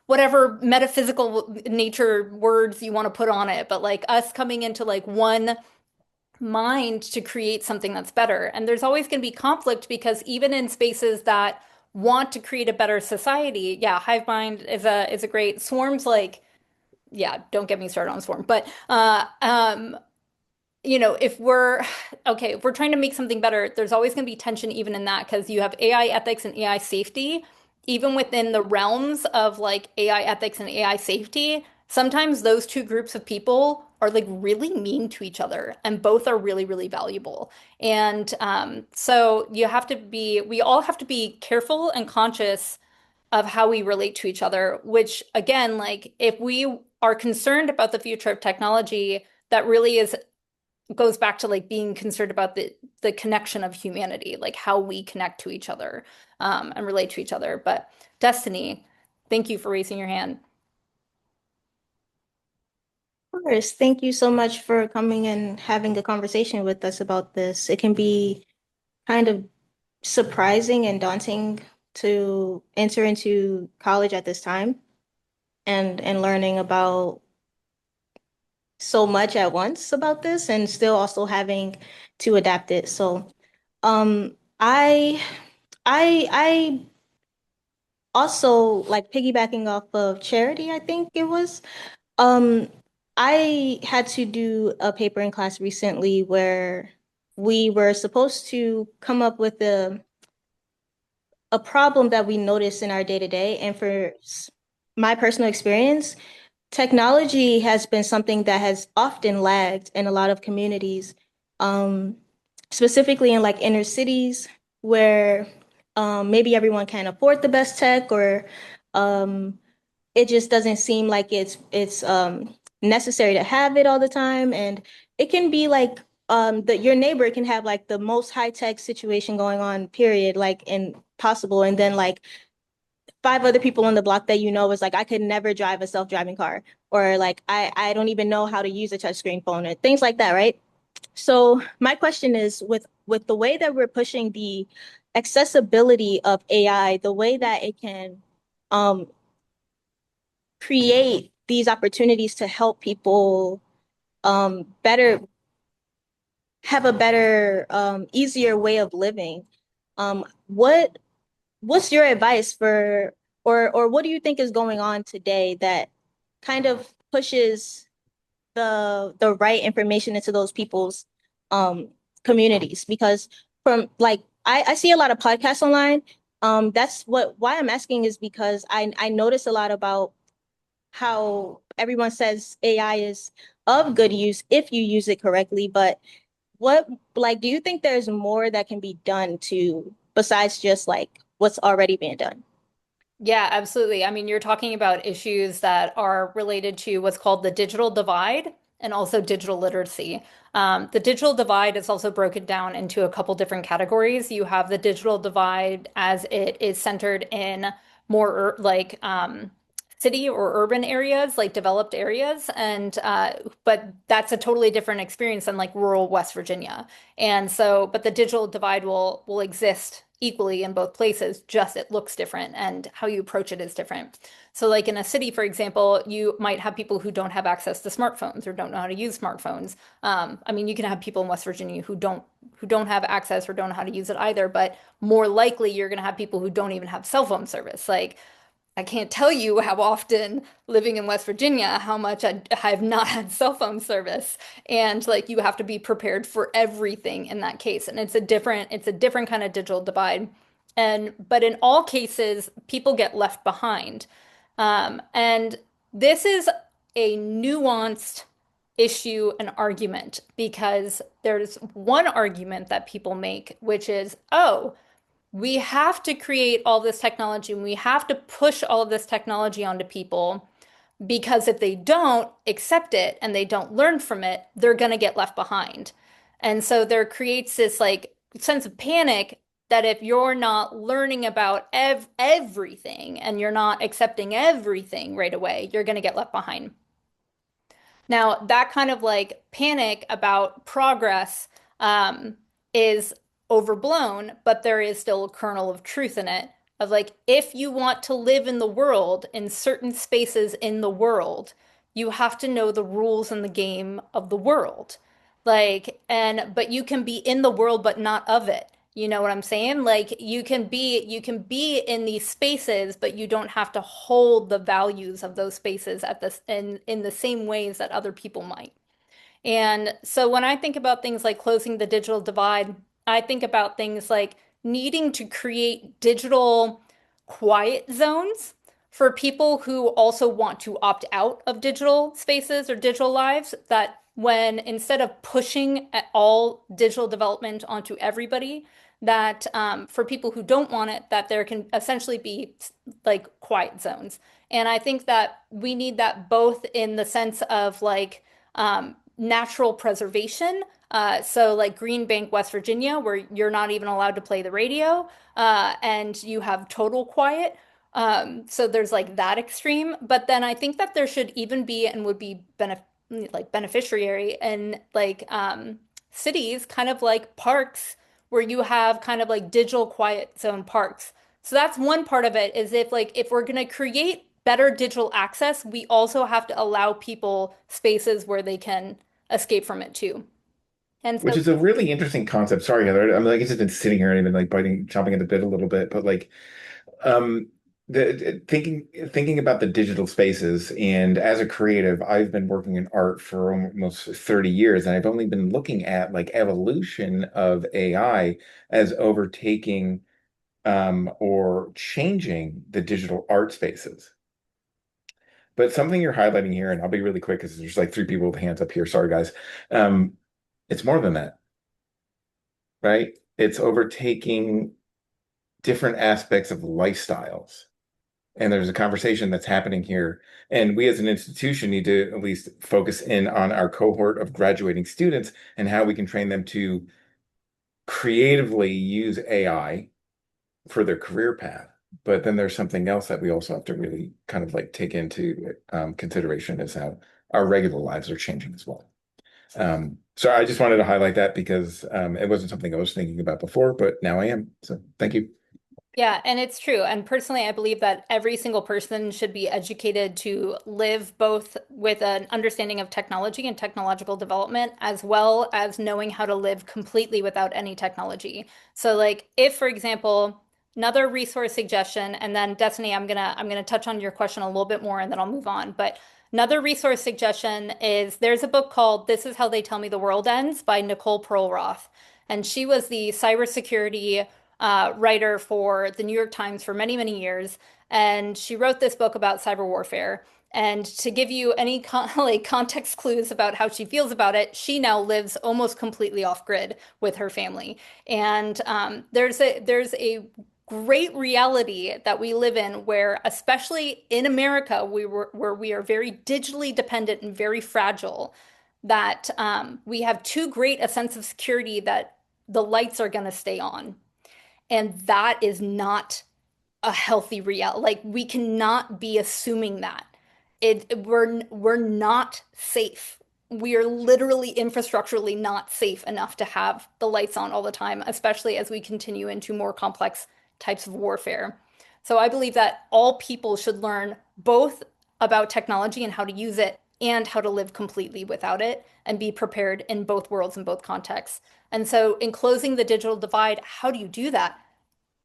whatever metaphysical nature words you want to put on it, but like us coming into like one mind to create something that's better. And there's always going to be conflict because even in spaces that want to create a better society, yeah, hive mind is a great swarms like yeah, don't get me started on swarm, but if we're okay, if we're trying to make something better, there's always going to be tension even in that because you have AI ethics and AI safety. Even within the realms of like AI ethics and AI safety, sometimes those two groups of people are like really mean to each other, and both are really, really valuable. And so we all have to be careful and conscious of how we relate to each other, which again, like if we are concerned about the future of technology, that really is goes back to like being concerned about the connection of humanity, like how we connect to each other and relate to each other. But Destiny, thank you for raising your hand. Of course, thank you so much for coming and having a conversation with us about this. It can be kind of surprising and daunting to enter into college at this time and learning about so much at once about this and still also having to adapt it. So, I also like piggybacking off of Charity, I think it was. Um, I had to do a paper in class recently where we were supposed to come up with a problem that we noticed in our day to day. And for my personal experience, technology has been something that has often lagged in a lot of communities, um, specifically in like inner cities where maybe everyone can't afford the best tech or um, it just doesn't seem like it's necessary to have it all the time. And it can be like your neighbor can have like the most high tech situation going on, period, like impossible. And then like five other people on the block that you know is like, I could never drive a self-driving car, or like I don't even know how to use a touchscreen phone, and things like that, right? So my question is with the way that we're pushing the accessibility of AI, the way that it can um create these opportunities to help people better have a better easier way of living. What's your advice for or what do you think is going on today that kind of pushes the right information into those people's um communities? Because from like I see a lot of podcasts online. That's what why I'm asking is because I notice a lot about how everyone says AI is of good use if you use it correctly, but what like do you think there's more that can be done to besides just like what's already being done? Yeah, absolutely. I mean, you're talking about issues that are related to what's called the digital divide and also digital literacy. The digital divide is also broken down into a couple different categories. You have the digital divide as it is centered in more like city or urban areas, like developed areas, and but that's a totally different experience than like rural West Virginia. And so, but the digital divide will exist equally in both places, just it looks different and how you approach it is different. So like in a city, for example, you might have people who don't have access to smartphones or don't know how to use smartphones. I mean, you can have people in West Virginia who don't have access or don't know how to use it either, but more likely you're going to have people who don't even have cell phone service. Like I can't tell you how often living in West Virginia, how much have not had cell phone service. And like you have to be prepared for everything in that case. And it's a different kind of digital divide. And but in all cases, people get left behind. And this is a nuanced issue and argument because there's one argument that people make, which is, oh, we have to create all this technology and we have to push all of this technology onto people because if they don't accept it and they don't learn from it, they're going to get left behind. And so there creates this like sense of panic that if you're not learning about everything and you're not accepting everything right away, you're going to get left behind. Now, that kind of like panic about progress is overblown, but there is still a kernel of truth in it. Of like, if you want to live in the world, in certain spaces in the world, you have to know the rules in the game of the world. But you can be in the world, but not of it. You know what I'm saying? Like you can be in these spaces, but you don't have to hold the values of those spaces at this in the same ways that other people might. And so when I think about things like closing the digital divide, I think about things like needing to create digital quiet zones for people who also want to opt out of digital spaces or digital lives, that when instead of pushing at all digital development onto everybody, that for people who don't want it, that there can essentially be like quiet zones. And I think that we need that both in the sense of like natural preservation. So, like Green Bank, West Virginia, where you're not even allowed to play the radio and you have total quiet. So, there's like that extreme. But then I think that there should even be and would be beneficiary in like cities, kind of like parks, where you have kind of like digital quiet zone parks. So that's one part of it is if we're going to create better digital access, we also have to allow people spaces where they can escape from it too. And Which so, is a really interesting concept. Sorry, Heather. I mean, like, I've just been sitting here and I've been like chomping at the bit a little bit, but like, um, thinking about the digital spaces, and as a creative, I've been working in art for almost 30 years, and I've only been looking at like evolution of AI as overtaking or changing the digital art spaces. But something you're highlighting here, and I'll be really quick because there's like three people with hands up here. Sorry, guys. Um, it's more than that, right? It's overtaking different aspects of lifestyles. And there's a conversation that's happening here. And we as an institution need to at least focus in on our cohort of graduating students and how we can train them to creatively use AI for their career path. But then there's something else that we also have to really kind of like take into consideration is how our regular lives are changing as well. So I just wanted to highlight that because it wasn't something I was thinking about before, but now I am. So thank you. yeah, and it's true. And personally, I believe that every single person should be educated to live both with an understanding of technology and technological development, as well as knowing how to live completely without any technology. So, like, if, for example, another resource suggestion, and then Destiny, I'm gonna touch on your question a little bit more, and then I'll move on. But another resource suggestion is there's a book called "This Is How They Tell Me the World Ends" by Nicole Perlroth, and she was the cybersecurity writer for the New York Times for many, many years. And she wrote this book about cyber warfare. And to give you any like context clues about how she feels about it, she now lives almost completely off grid with her family. And there's a great reality that we live in where, especially in America, where we are very digitally dependent and very fragile, that we have too great a sense of security that the lights are going to stay on. And that is not a healthy reality. Like we cannot be assuming that. We're not safe. We are literally infrastructurally not safe enough to have the lights on all the time, especially as we continue into more complex types of warfare. So I believe that all people should learn both about technology and how to use it and how to live completely without it and be prepared in both worlds and both contexts. And so in closing the digital divide, how do you do that?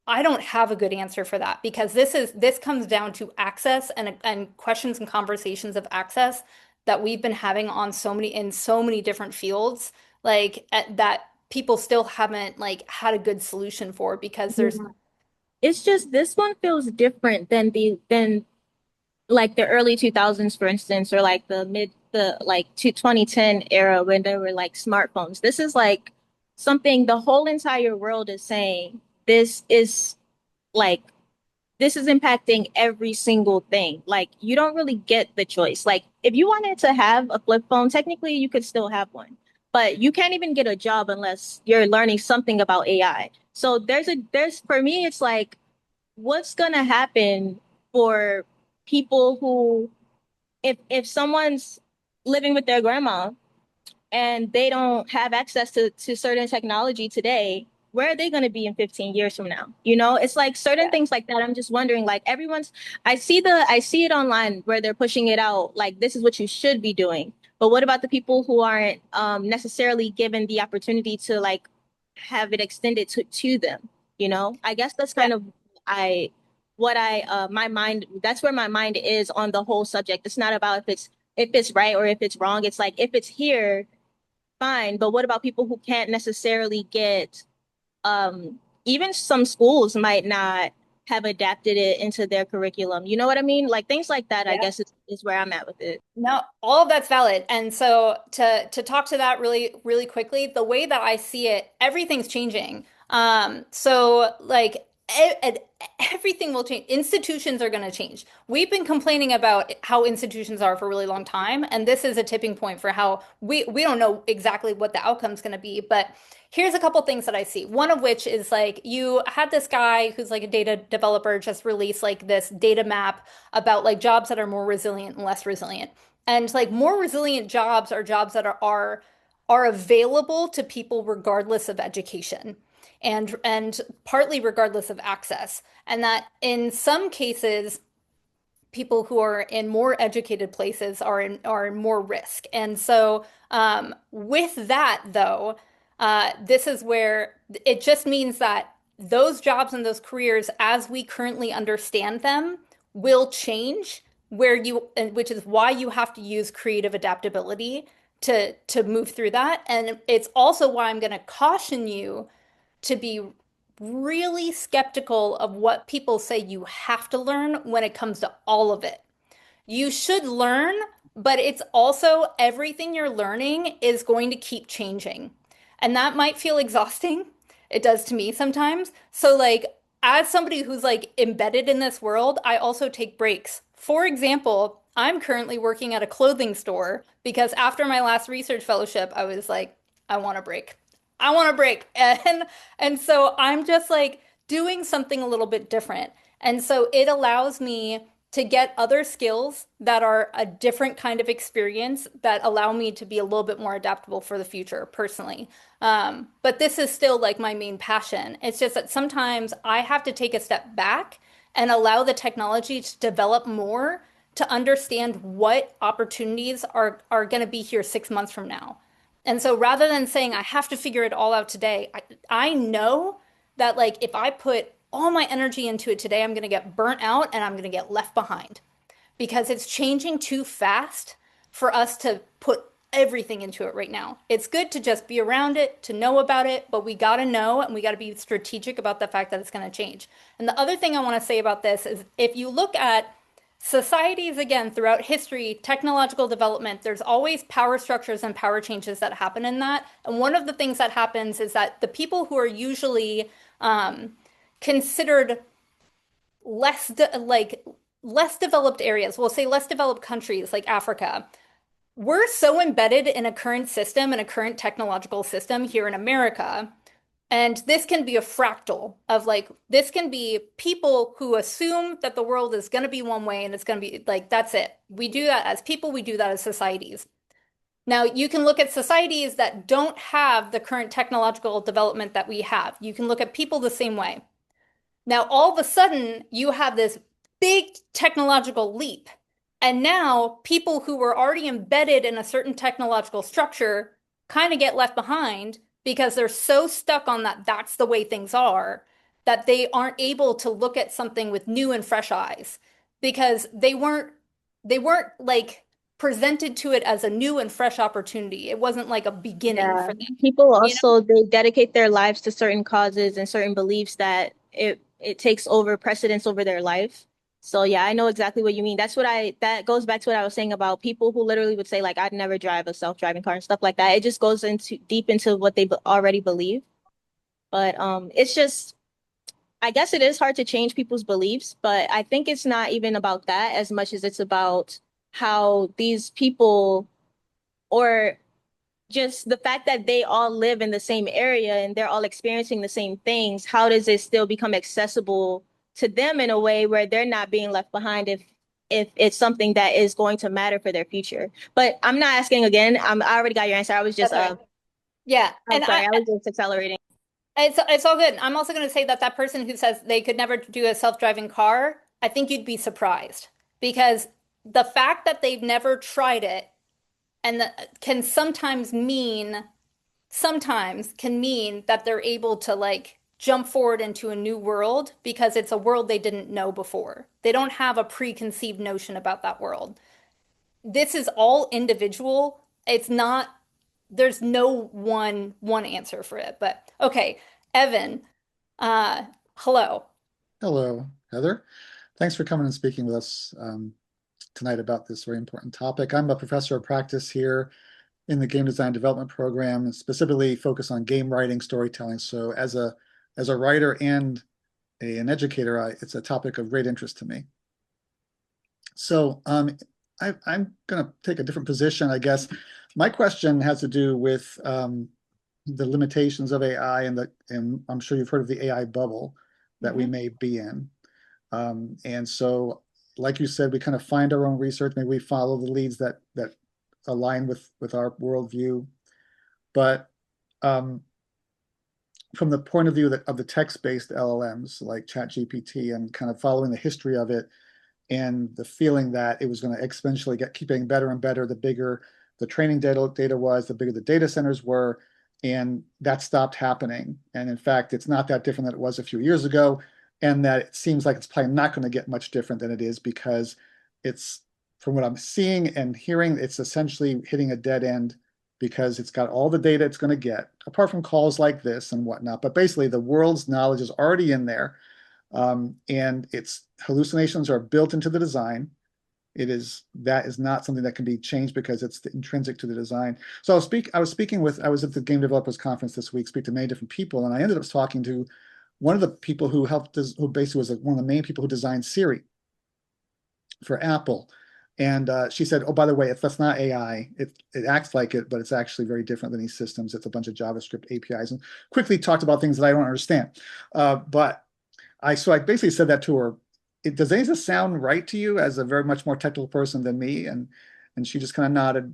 I don't have a good answer for that because this comes down to access and questions and conversations of access that we've been having on so many different fields that people still haven't like had a good solution for because there's Yeah. It's just this one feels different than the like the early 2000s, for instance, or like the like to 2010 era when there were like smartphones. This is like something the whole entire world is saying this is like this is impacting every single thing. Like you don't really get the choice. Like if you wanted to have a flip phone, technically you could still have one. But you can't even get a job unless you're learning something about AI. So there's for me it's like what's gonna happen for people who if someone's living with their grandma and they don't have access to certain technology today, where are they going to be in 15 years from now? You know, it's like certain things like that. I'm just wondering, like everyone's, I see it online where they're pushing it out, like this is what you should be doing. But what about the people who aren't necessarily given the opportunity to like have it extended to them? You know, I guess that's yeah. kind of I what I my mind that's where my mind is on the whole subject. It's not about if it's right or if it's wrong. It's like if it's here fine, but what about people who can't necessarily get even some schools might not have adapted it into their curriculum. You know what I mean? Like things like that, I Yeah. guess is where I'm at with it. No, all of that's valid. And so to talk to that really quickly, the way that I see it, everything's changing. So like everything will change. Institutions are going to change. We've been complaining about how institutions are for a really long time, and this is a tipping point for how we don't know exactly what the outcome's going to be, but here's a couple things that I see. One of which is like you had this guy who's like a data developer just release like this data map about like jobs that are more resilient and less resilient. And like more resilient jobs are jobs that are available to people regardless of education and partly regardless of access. And that in some cases people who are in more educated places are in more risk. And so with that though, this is where it just means that those jobs and those careers, as we currently understand them, will change. Which is why you have to use creative adaptability to move through that. And it's also why I'm going to caution you to be really skeptical of what people say you have to learn when it comes to all of it. You should learn, but it's also everything you're learning is going to keep changing. And that might feel exhausting. It does to me sometimes. So, like, as somebody who's like embedded in this world, I also take breaks. For example, I'm currently working at a clothing store because after my last research fellowship, I was like, I want a break. I want a break. And so I'm just like doing something a little bit different. And so it allows me to get other skills that are a different kind of experience that allow me to be a little bit more adaptable for the future personally. But this is still like my main passion. It's just that sometimes I have to take a step back and allow the technology to develop more to understand what opportunities are going to be here 6 months from now. And so rather than saying I have to figure it all out today, I know that like if I put all my energy into it today, I'm going to get burnt out and I'm going to get left behind because it's changing too fast for us to put everything into it right now. It's good to just be around it, to know about it, but we got to know and we got to be strategic about the fact that it's going to change. And the other thing I want to say about this is if you look at societies, again, throughout history, technological development, there's always power structures and power changes that happen in that. And one of the things that happens is that the people who are usually considered less less developed areas, we'll say less developed countries like Africa, we're so embedded in a current system and a current technological system here in America And this can be a fractal of like, this can be people who assume that the world is going to be one way and it's going to be like, that's it. We do that as people, we do that as societies. Now, you can look at societies that don't have the current technological development that we have. You can look at people the same way. Now, all of a sudden, you have this big technological leap. And now people who were already embedded in a certain technological structure kind of get left behind because they're so stuck on that that's the way things are that they aren't able to look at something with new and fresh eyes because they weren't like presented to it as a new and fresh opportunity. It wasn't like a beginning Yeah. for them, People you know? also they dedicate their lives to certain causes and certain beliefs that it takes over precedence over their life. So yeah, I know exactly what you mean. That goes back to what I was saying about people who literally would say like I'd never drive a self-driving car and stuff like that. It just goes into deep into what they already believe. But it's just I guess it is hard to change people's beliefs, but I think it's not even about that as much as it's about how these people or just the fact that they all live in the same area and they're all experiencing the same things, how does it still become accessible to them in a way where they're not being left behind if it's something that is going to matter for their future? But I'm not asking again. I already got your answer. I was just That's right. Yeah. I'm sorry, I was just accelerating. It's all good. I'm also going to say that that person who says they could never do a self-driving car, I think you'd be surprised because the fact that they've never tried it and that can sometimes can mean that they're able to like jump forward into a new world because it's a world they didn't know before. They don't have a preconceived notion about that world. This is all individual. It's not, there's no one answer for it. But okay, Evan, uh, hello. Hello, Heather. Thanks for coming and speaking with us tonight about this very important topic. I'm a professor of practice here in the game design development program, and specifically focus on game writing, storytelling. So as a writer and an educator, it's a topic of great interest to me. So I'm going to take a different position, I guess. My question has to do with the limitations of AI and I'm sure you've heard of the AI bubble that we Mhm. may be in. And so, like you said, we kind of find our own research. Maybe we follow the leads that align with our worldview. But from the point of view of the text-based LLMs like ChatGPT and kind of following the history of it, and the feeling that it was going to exponentially keep getting better and better the bigger the training data was, the bigger the data centers were, and that stopped happening. And in fact, it's not that different than it was a few years ago, and that it seems like it's probably not going to get much different than it is because it's, from what I'm seeing and hearing, it's essentially hitting a dead end because it's got all the data it's going to get, apart from calls like this and whatnot. But basically, the world's knowledge is already in there, and its hallucinations are built into the design. That is not something that can be changed because it's intrinsic to the design. So I was at the Game Developers Conference this week, speak to many different people, and I ended up talking to one of the people who basically was one of the main people who designed Siri for Apple. And she said, "Oh, by the way, that's not AI. It acts like it, but it's actually very different than these systems. It's a bunch of JavaScript APIs." And quickly talked about things that I don't understand. But I basically said that to her. Does any of this sound right to you as a very much more technical person than me? And she just kind of nodded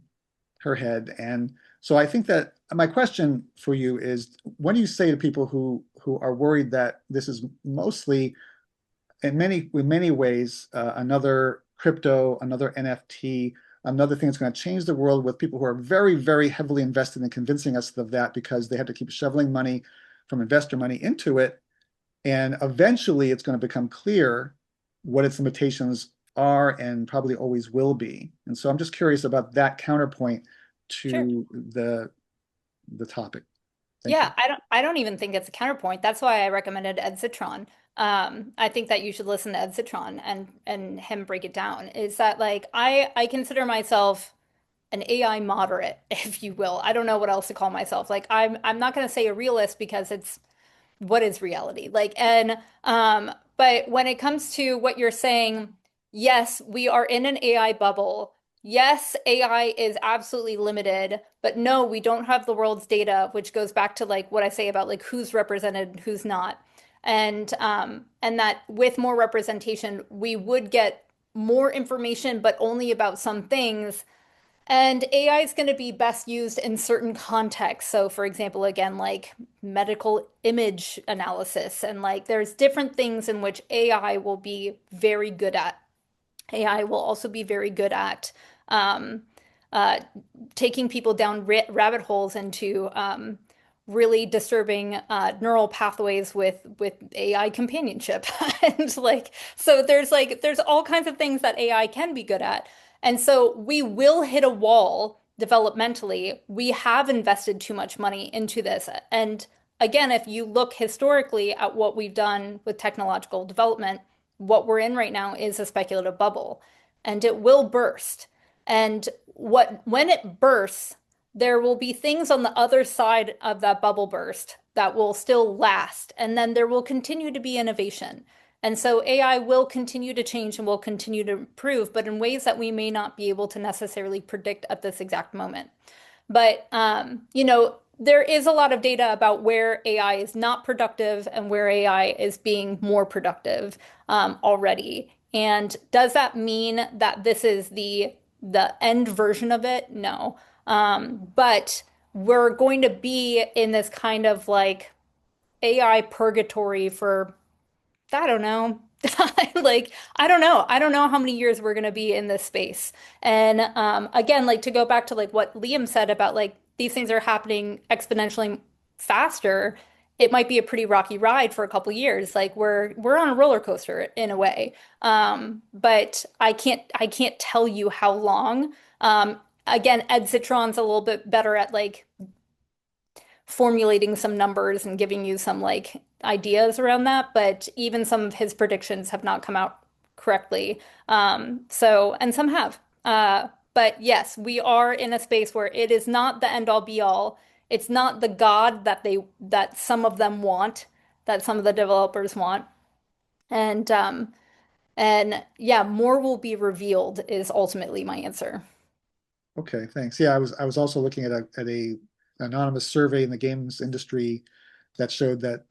her head. And so I think that my question for you is, what do you say to people who are worried that this is mostly in many ways another crypto, another NFT, another thing that's going to change the world, with people who are very, very heavily invested in convincing us of that because they had to keep shoveling money from investor money into it, and eventually it's going to become clear what its limitations are and probably always will be. And so I'm just curious about that counterpoint Sure. to the topic. Thank you. Yeah, I don't even think it's a counterpoint. That's why I recommended Ed Citron. I think that you should listen to Ed Citron and him break it down. Is that like I consider myself an AI moderate, if you will. I don't know what else to call myself. Like I'm not going to say a realist because it's what is reality? Like and but when it comes to what you're saying, yes, we are in an AI bubble. yes, AI is absolutely limited, but no, we don't have the world's data, which goes back to like what I say about like who's represented and who's not. And that with more representation, we would get more information, but only about some things. And AI is going to be best used in certain contexts. So, for example, again, like medical image analysis, and like there's different things in which AI will be very good at. AI will also be very good at um, uh, taking people down rabbit holes into really disturbing neural pathways with AI companionship. And so there's all kinds of things that AI can be good at. And so we will hit a wall developmentally. We have invested too much money into this. And again, if you look historically at what we've done with technological development, what we're in right now is a speculative bubble, and it will burst. And when it bursts, there will be things on the other side of that bubble burst that will still last, and then there will continue to be innovation. And so AI will continue to change and will continue to improve, but in ways that we may not be able to necessarily predict at this exact moment. But there is a lot of data about where AI is not productive and where AI is being more productive already. And does that mean that this is the end version of it? No. But we're going to be in this kind of like AI purgatory for I don't know. Like, I don't know. I don't know how many years we're going to be in this space. And again, like to go back to like what Liam said about like these things are happening exponentially faster, it might be a pretty rocky ride for a couple years. Like we're on a roller coaster in a way. But I can't tell you how long. Again, Ed Citron's a little bit better at like formulating some numbers and giving you some like ideas around that, but even some of his predictions have not come out correctly. And some have. But yes, we are in a space where it is not the end all be all. It's not the God that some of them want, that some of the developers want. And and yeah, more will be revealed is ultimately my answer. Okay, thanks. Yeah, I was also looking at a anonymous survey in the games industry that showed that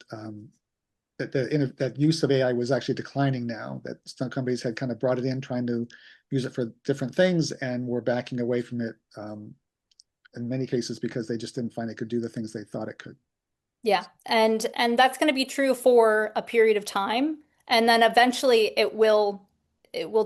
that use of AI was actually declining now. That some companies had kind of brought it in, trying to use it for different things, and were backing away from it in many cases because they just didn't find it could do the things they thought it could. Yeah, and that's going to be true for a period of time, and then eventually it will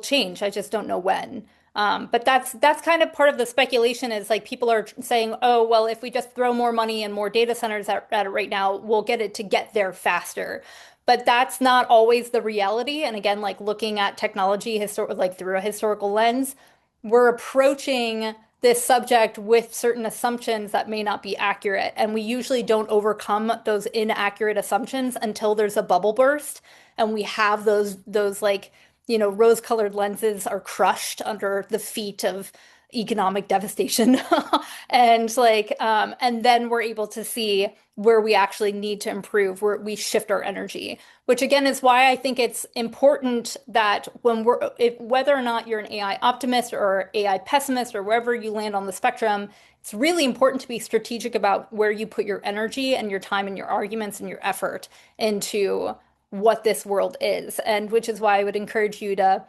change. I just don't know when. But that's kind of part of the speculation is like people are saying, oh, well, if we just throw more money and more data centers at it right now, we'll get it to get there faster. But that's not always the reality. And again, like looking at technology like through a historical lens, we're approaching this subject with certain assumptions that may not be accurate. And we usually don't overcome those inaccurate assumptions until there's a bubble burst and we have those like, rose-colored lenses are crushed under the feet of economic devastation. And then we're able to see where we actually need to improve, where we shift our energy, which again is why I think it's important that whether or not you're an AI optimist or AI pessimist or wherever you land on the spectrum, it's really important to be strategic about where you put your energy and your time and your arguments and your effort into what this world is. And which is why I would encourage you to,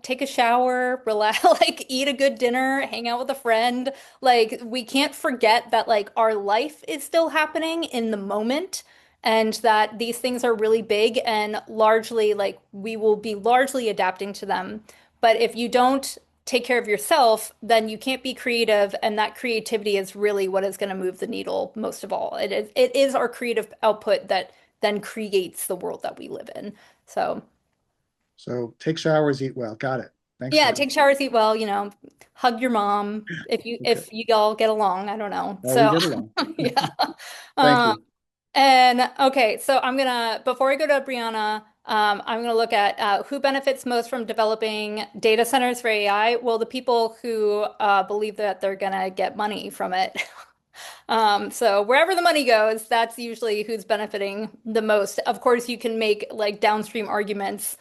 take a shower, relax, like eat a good dinner, hang out with a friend. Like we can't forget that like our life is still happening in the moment and that these things are really big and largely like we will be largely adapting to them. But if you don't take care of yourself, then you can't be creative, and that creativity is really what is going to move the needle most of all. It is our creative output that then creates the world that we live in. So So take showers, eat well. Got it. Thanks, yeah, Heather. take showers, eat well, hug your mom if you Okay. if you all get along. I don't know. We So get along. yeah. Thank Um, you. and okay, so before I go to Brianna, I'm gonna look at who benefits most from developing data centers for AI. Well, the people who believe that they're gonna get money from it. So wherever the money goes, that's usually who's benefiting the most. Of course, you can make like downstream arguments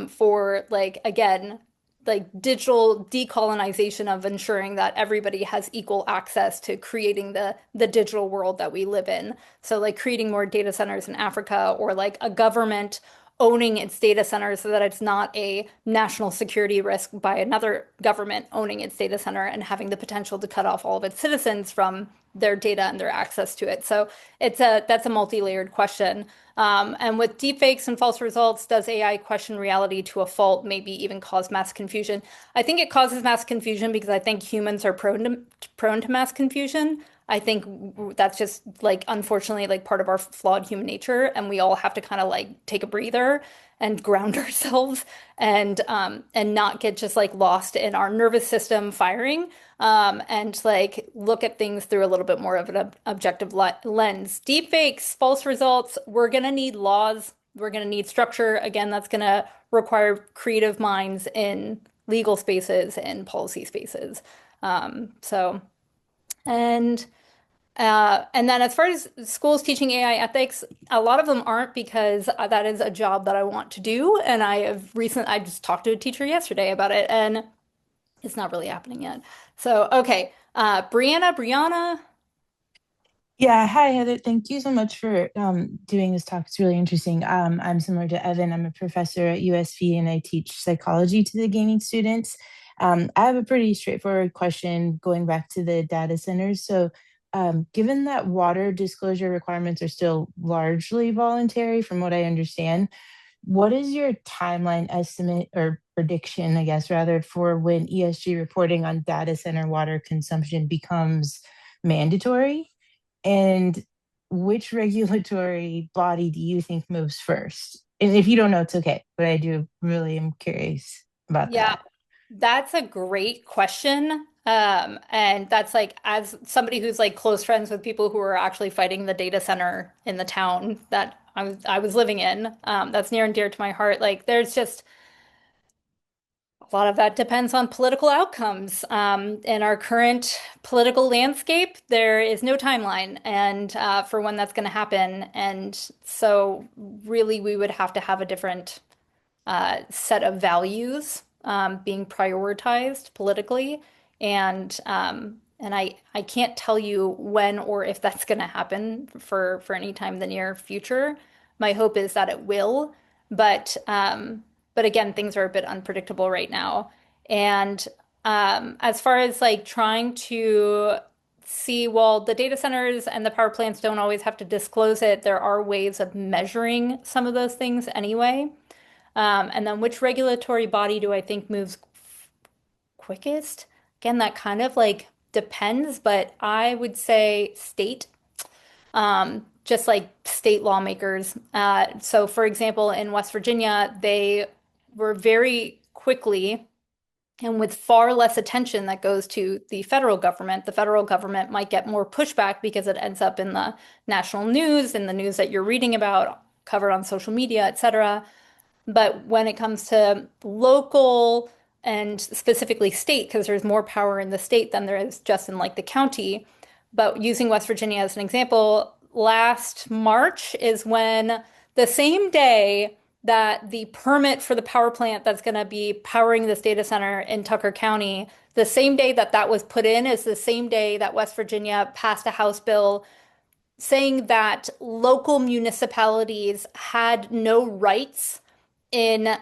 for like again like digital decolonization of ensuring that everybody has equal access to creating the digital world that we live in. So like creating more data centers in Africa, or like a government owning its data centers so that it's not a national security risk by another government owning its data center and having the potential to cut off all of its citizens from their data and their access to it. So that's a multi-layered question. And with deepfakes and false results, does AI question reality to a fault, maybe even cause mass confusion? I think it causes mass confusion because I think humans are prone to mass confusion. I think that's just like unfortunately like part of our flawed human nature, and we all have to kind of like take a breather and ground ourselves and not get just like lost in our nervous system firing, and like look at things through a little bit more of an objective lens. Deepfakes, false results, we're gonna need laws, we're gonna need structure. Again, that's gonna require creative minds in legal spaces and policy spaces. So and then as far as schools teaching AI ethics, a lot of them aren't, because that is a job that I want to do. And I just talked to a teacher yesterday about it, and it's not really happening yet. So, okay. Brianna. Yeah, hi Heather. Thank you so much for doing this talk. It's really interesting. I'm similar to Evan. I'm a professor at USV and I teach psychology to the gaming students. I have a pretty straightforward question going back to the data centers. So, given that water disclosure requirements are still largely voluntary, from what I understand, what is your timeline estimate or prediction, I guess, rather, for when ESG reporting on data center water consumption becomes mandatory? And which regulatory body do you think moves first? And if you don't know, it's okay, but I do really am curious about Yeah, that. that's a great question. And that's like, as somebody who's like close friends with people who are actually fighting the data center in the town that I was living in, that's near and dear to my heart. Like, there's just a lot of that depends on political outcomes. In our current political landscape, there is no timeline and for when that's going to happen. And so, really, we would have to have a different set of values being prioritized politically, and I can't tell you when or if that's going to happen for any time in the near future. My hope is that it will, but again, things are a bit unpredictable right now. And as far as like trying to see, well, the data centers and the power plants don't always have to disclose it. There are ways of measuring some of those things anyway. And then which regulatory body do I think moves quickest? Again, that kind of like depends, but I would say state, just like state lawmakers. So, for example, in West Virginia, they were very quickly and with far less attention that goes to the federal government. The federal government might get more pushback because it ends up in the national news, in the news that you're reading about, covered on social media, et cetera. But when it comes to local and specifically state, because there's more power in the state than there is just in like the county. But using West Virginia as an example, last March is when the same day that the permit for the power plant that's going to be powering this data center in Tucker County, the same day that that was put in is the same day that West Virginia passed a House bill saying that local municipalities had no rights in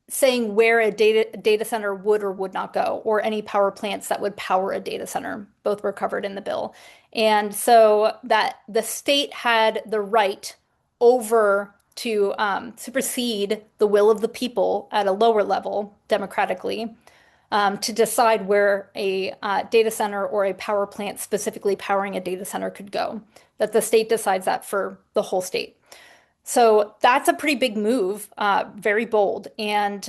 saying where a data center would or would not go, or any power plants that would power a data center. Both were covered in the bill. And so that the state had the right over to supersede the will of the people at a lower level democratically, to decide where a data center or a power plant specifically powering a data center could go. That the state decides that for the whole state. So that's a pretty big move, very bold, and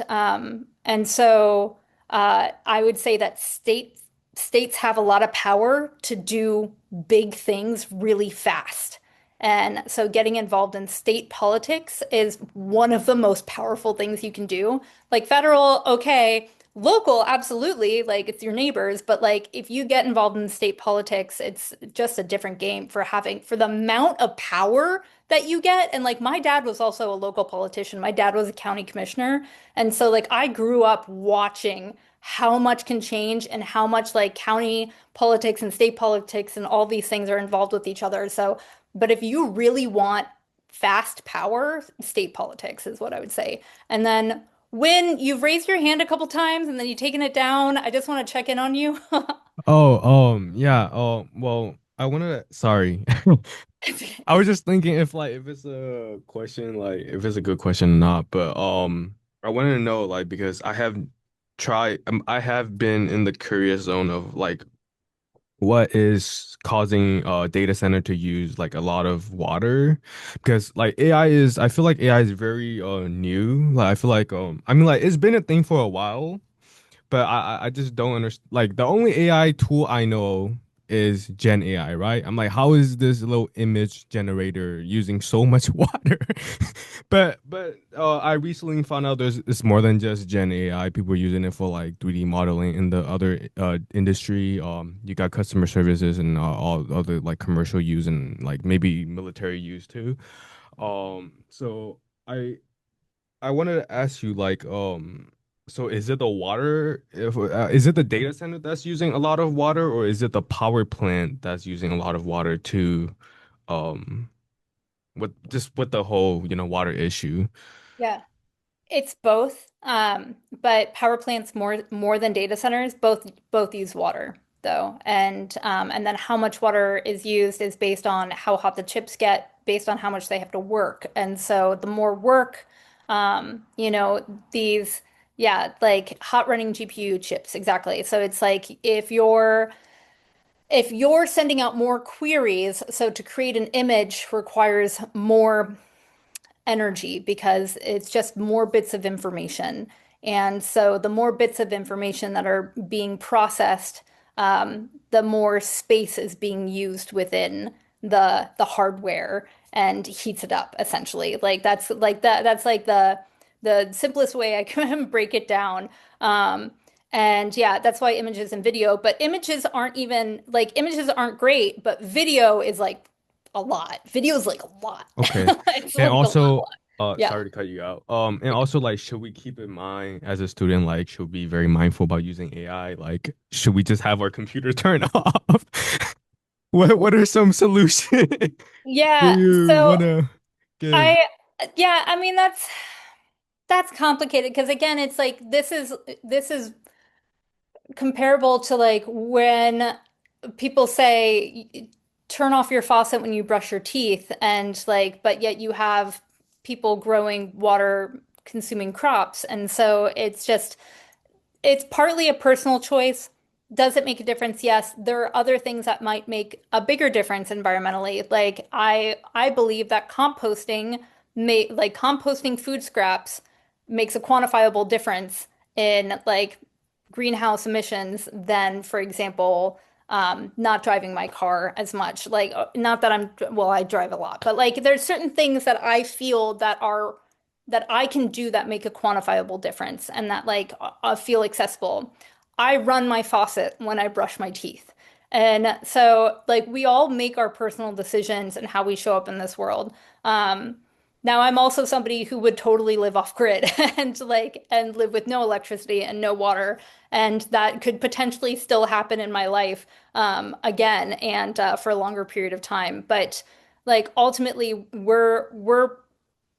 so I would say that states have a lot of power to do big things really fast. And so getting involved in state politics is one of the most powerful things you can do. Like federal, okay, local, absolutely, like it's your neighbors, but like if you get involved in state politics, it's just a different game for having for the amount of power that you get. And like my dad was also a local politician. My dad was a county commissioner. And so like I grew up watching how much can change and how much like county politics and state politics and all these things are involved with each other. So, but if you really want fast power, state politics is what I would say. And then when you've raised your hand a couple times and then you've taken it down, I just want to check in on you. Oh, yeah. Oh, well, I wanna. Sorry, I was just thinking if like if it's a question, like if it's a good question or not. But I wanted to know like because I have been in the curious zone of like what is causing data center to use like a lot of water because like I feel like AI is very new. Like I feel like I mean like it's been a thing for a while, but I just don't understand. Like the only AI tool I know is Gen AI, right? I'm like, how is this little image generator using so much water? But I recently found out there's it's more than just Gen AI. People are using it for like 3D modeling in the other industry. You got customer services and all other like commercial use and like maybe military use too. So I wanted to ask you like so is it the water if is it the data center that's using a lot of water or is it the power plant that's using a lot of water to um with the whole, water issue? Yeah. It's both, but power plants more than data centers both use water though, and then how much water is used is based on how hot the chips get, based on how much they have to work, and so the more work, these yeah like hot running GPU chips exactly. So it's like if you're sending out more queries, so to create an image requires more energy because it's just more bits of information. And so the more bits of information that are being processed, the more space is being used within the hardware and heats it up essentially. That's like the simplest way I can break it down. And yeah, that's why images and video, but images aren't great, but video is like a lot. Video is like a lot. Okay. It's And like a also, lot. Yeah. sorry to cut you out. And also like should we keep in mind as a student, like should we be very mindful about using AI? Like, should we just have our computer turned off? What are some solutions do Yeah. you So wanna give? I, yeah, I mean that's complicated because again, it's like this is comparable to like when people say turn off your faucet when you brush your teeth and like but yet you have people growing water consuming crops and so it's partly a personal choice. Does it make a difference? Yes. There are other things that might make a bigger difference environmentally. Like I believe that composting food scraps makes a quantifiable difference in like greenhouse emissions than, for example, not driving my car as much. Like not that well, I drive a lot, but like there's certain things that I feel that I can do that make a quantifiable difference and that like feel accessible. I run my faucet when I brush my teeth. And so like we all make our personal decisions and how we show up in this world. Um, Now I'm also somebody who would totally live off grid and live with no electricity and no water, and that could potentially still happen in my life again and for a longer period of time. But like ultimately, we're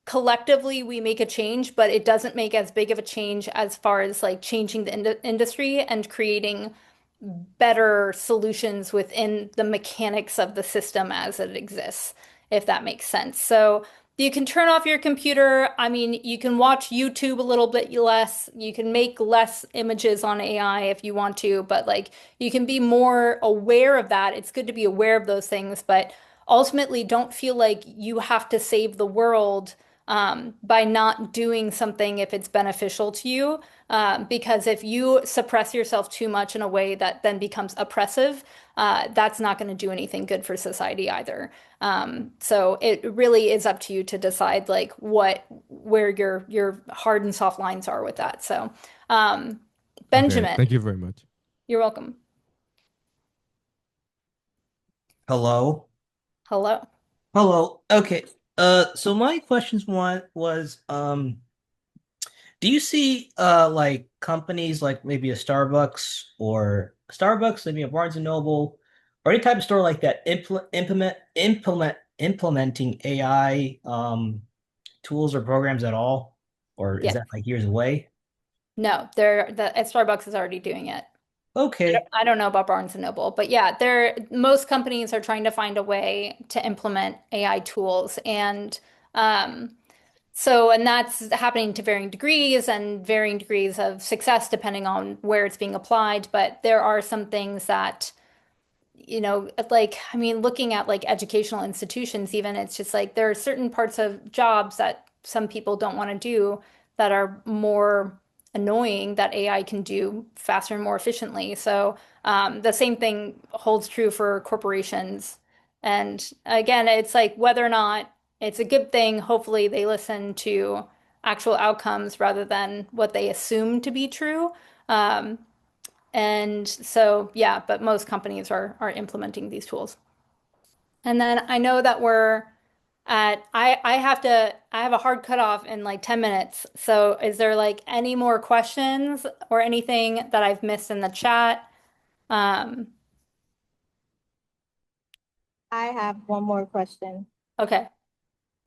collectively we make a change, but it doesn't make as big of a change as far as like changing the industry and creating better solutions within the mechanics of the system as it exists, if that makes sense. So you can turn off your computer. I mean, you can watch YouTube a little bit less. You can make less images on AI if you want to, but like you can be more aware of that. It's good to be aware of those things, but ultimately don't feel like you have to save the world by not doing something if it's beneficial to you. Because if you suppress yourself too much in a way that then becomes oppressive, that's not going to do anything good for society either. So it really is up to you to decide where your hard and soft lines are with that. So, Okay, Benjamin, thank you very much. you're welcome. Hello. Hello. Hello. Okay. So my questions one was, do you see like companies like maybe a Starbucks, maybe a Barnes and Noble, or any type of store like that implementing AI tools or programs at all? Or is Yes. that like years away? No, Starbucks is already doing it. Okay. I don't know about Barnes and Noble, but yeah, most companies are trying to find a way to implement AI tools. Um, and that's happening to varying degrees and varying degrees of success depending on where it's being applied. But there are some things that like, I mean, looking at like educational institutions, even, it's just like there are certain parts of jobs that some people don't want to do that are more annoying that AI can do faster and more efficiently. So the same thing holds true for corporations. And again, it's like whether or not it's a good thing, hopefully they listen to actual outcomes rather than what they assume to be true. Um, and so, yeah, but most companies are implementing these tools. And then I know that I have a hard cutoff in like 10 minutes. So is there like any more questions or anything that I've missed in the chat? Um, I have one more question. okay.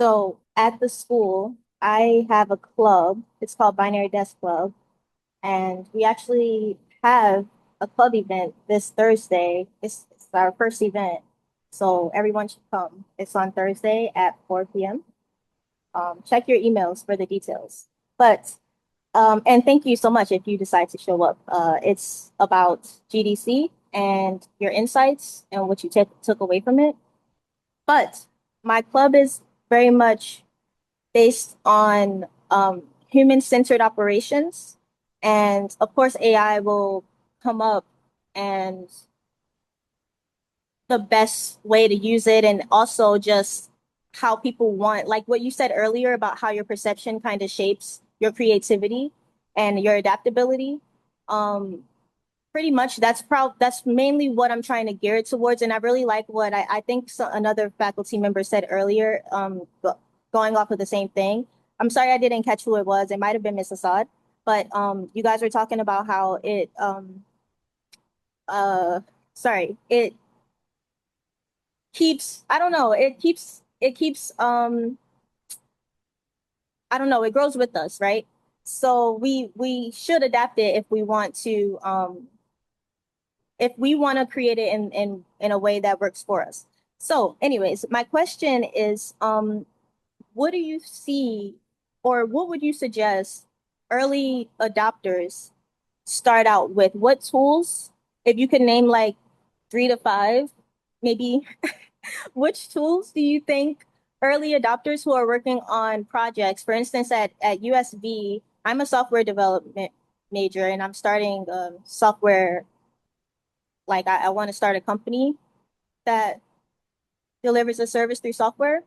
So at the school, I have a club. It's called Binary Desk Club. And we actually have a club event this Thursday. It's our first event. So everyone should come. It's on Thursday at 4 p.m. Check your emails for the details. But and thank you so much if you decide to show up. It's about GDC and your insights and what you took away from it. But my club is very much based on human-centered operations. And of course, AI will come up and the best way to use it, and also just how people want, like what you said earlier about how your perception kind of shapes your creativity and your adaptability. Um, Pretty much that's mainly what I'm trying to gear it towards. And I really like what I think another faculty member said earlier, going off of the same thing. I'm sorry I didn't catch who it was. It might have been Miss Assad, but you guys were talking about how uh it keeps, I don't know, it keeps I don't know, it grows with us, right? So we should adapt it if we want to create it in a way that works for us. So, anyways, my question is, what do you see, or what would you suggest early adopters start out with? What tools, if you could name like 3 to 5, maybe, which tools do you think early adopters who are working on projects, for instance, at USV, I'm a software development major and I'm starting software, like I want to start a company that delivers a service through software.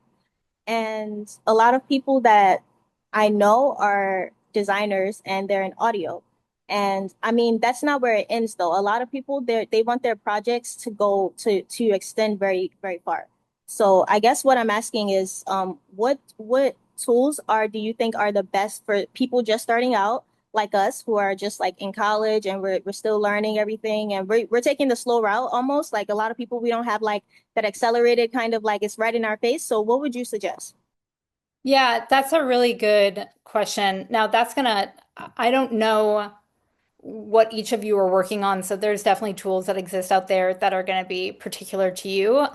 And a lot of people that I know are designers and they're in audio. And I mean, that's not where it ends though. A lot of people they want their projects to go to extend very, very far. So I guess what I'm asking is, what tools do you think are the best for people just starting out like us who are just like in college and we're still learning everything and we're taking the slow route almost, like a lot of people, we don't have like that accelerated kind of like it's right in our face. So what would you suggest? Yeah, that's a really good question. Now, I don't know what each of you are working on, so there's definitely tools that exist out there that are going to be particular to you.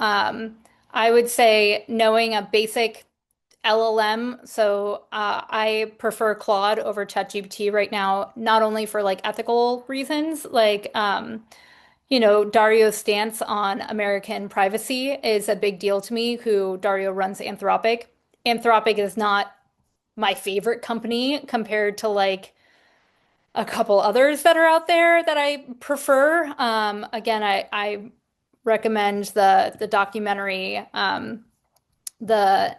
I would say knowing a basic LLM. So I prefer Claude over ChatGPT right now, not only for like ethical reasons, like Dario's stance on American privacy is a big deal to me, who Dario runs Anthropic. Anthropic is not my favorite company compared to like a couple others that are out there that I prefer. Again, I recommend the documentary, the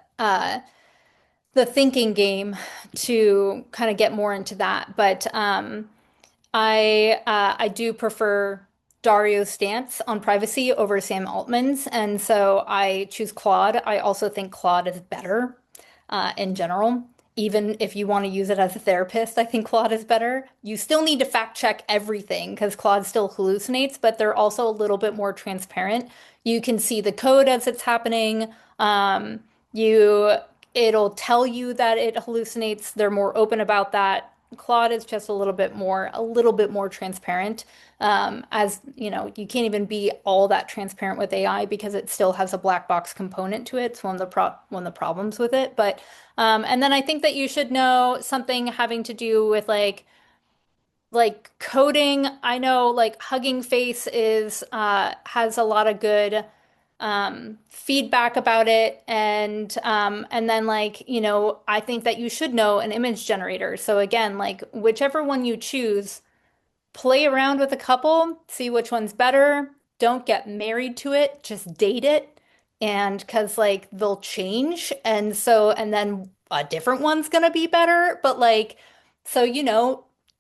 the thinking game, to kind of get more into that. But I do prefer Dario's stance on privacy over Sam Altman's, and so I choose Claude. I also think Claude is better in general. Even if you want to use it as a therapist, I think Claude is better. You still need to fact check everything because Claude still hallucinates, but they're also a little bit more transparent. You can see the code as it's happening. You It'll tell you that it hallucinates. They're more open about that. Claude is just a little bit more transparent. As you know, you can't even be all that transparent with AI because it still has a black box component to it. It's one of the problems with it. But and then I think that you should know something having to do with like coding. I know like Hugging Face is has a lot of good feedback about it, and then like I think that you should know an image generator. So again, like whichever one you choose, play around with a couple, see which one's better. Don't get married to it, just date it. And because like they'll change. And then a different one's gonna be better. But like, so,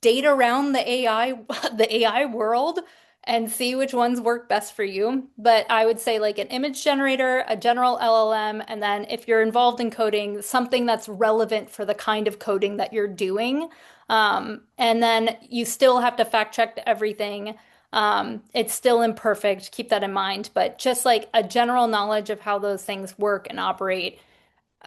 date around the AI, the AI world and see which ones work best for you. But I would say like an image generator, a general LLM, and then if you're involved in coding, something that's relevant for the kind of coding that you're doing. And then you still have to fact check everything. It's still imperfect, keep that in mind, but just like a general knowledge of how those things work and operate,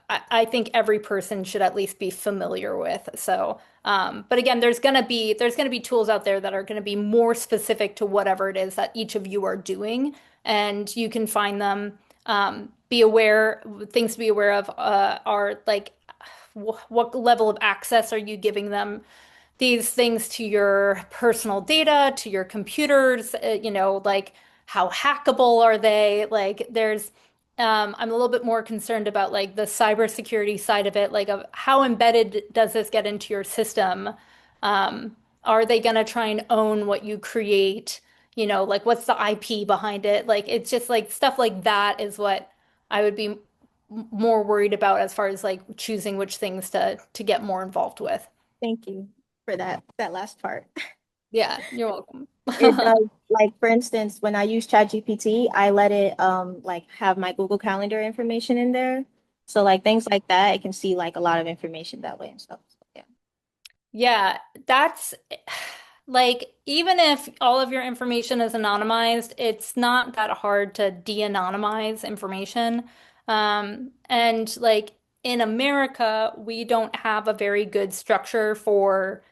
I think every person should at least be familiar with. So, but again, there's gonna be tools out there that are gonna be more specific to whatever it is that each of you are doing, and you can find them. Be aware, things to be aware of are like what level of access are you giving them these things to your personal data, to your computers, like how hackable are they? Like I'm a little bit more concerned about like the cybersecurity side of it, like of how embedded does this get into your system? Are they gonna try and own what you create? Like what's the IP behind it? Like it's just like stuff like that is what I would be more worried about as far as like choosing which things to get more involved with. Thank you for that last part. Yeah, you're welcome. It does, like for instance, when I use ChatGPT, I let it like have my Google Calendar information in there. So like things like that, it can see like a lot of information that way and stuff. So, yeah. Yeah, that's like even if all of your information is anonymized, it's not that hard to de-anonymize information. And like in America, we don't have a very good structure for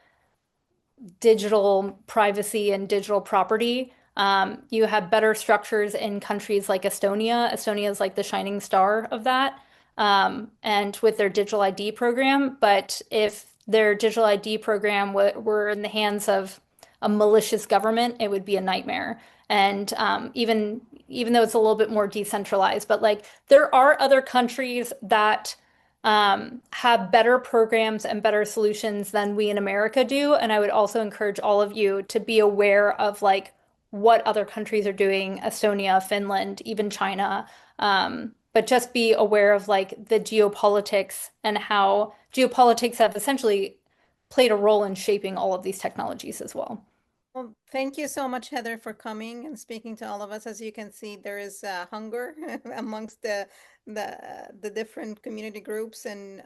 digital privacy and digital property. You have better structures in countries like Estonia. Estonia is like the shining star of that, and with their digital ID program. But if their digital ID program were in the hands of a malicious government, it would be a nightmare. And even though it's a little bit more decentralized, but like there are other countries that have better programs and better solutions than we in America do. And I would also encourage all of you to be aware of like what other countries are doing, Estonia, Finland, even China. But just be aware of like the geopolitics and how geopolitics have essentially played a role in shaping all of these technologies as well. Well, thank you so much, Heather, for coming and speaking to all of us. As you can see, there is hunger amongst the different community groups, and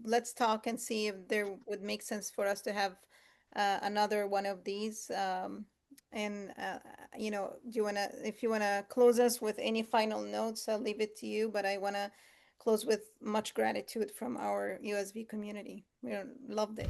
let's talk and see if there would make sense for us to have another one of these. And do you wanna, if you wanna close us with any final notes, I'll leave it to you. But I wanna close with much gratitude from our USV community. We loved it.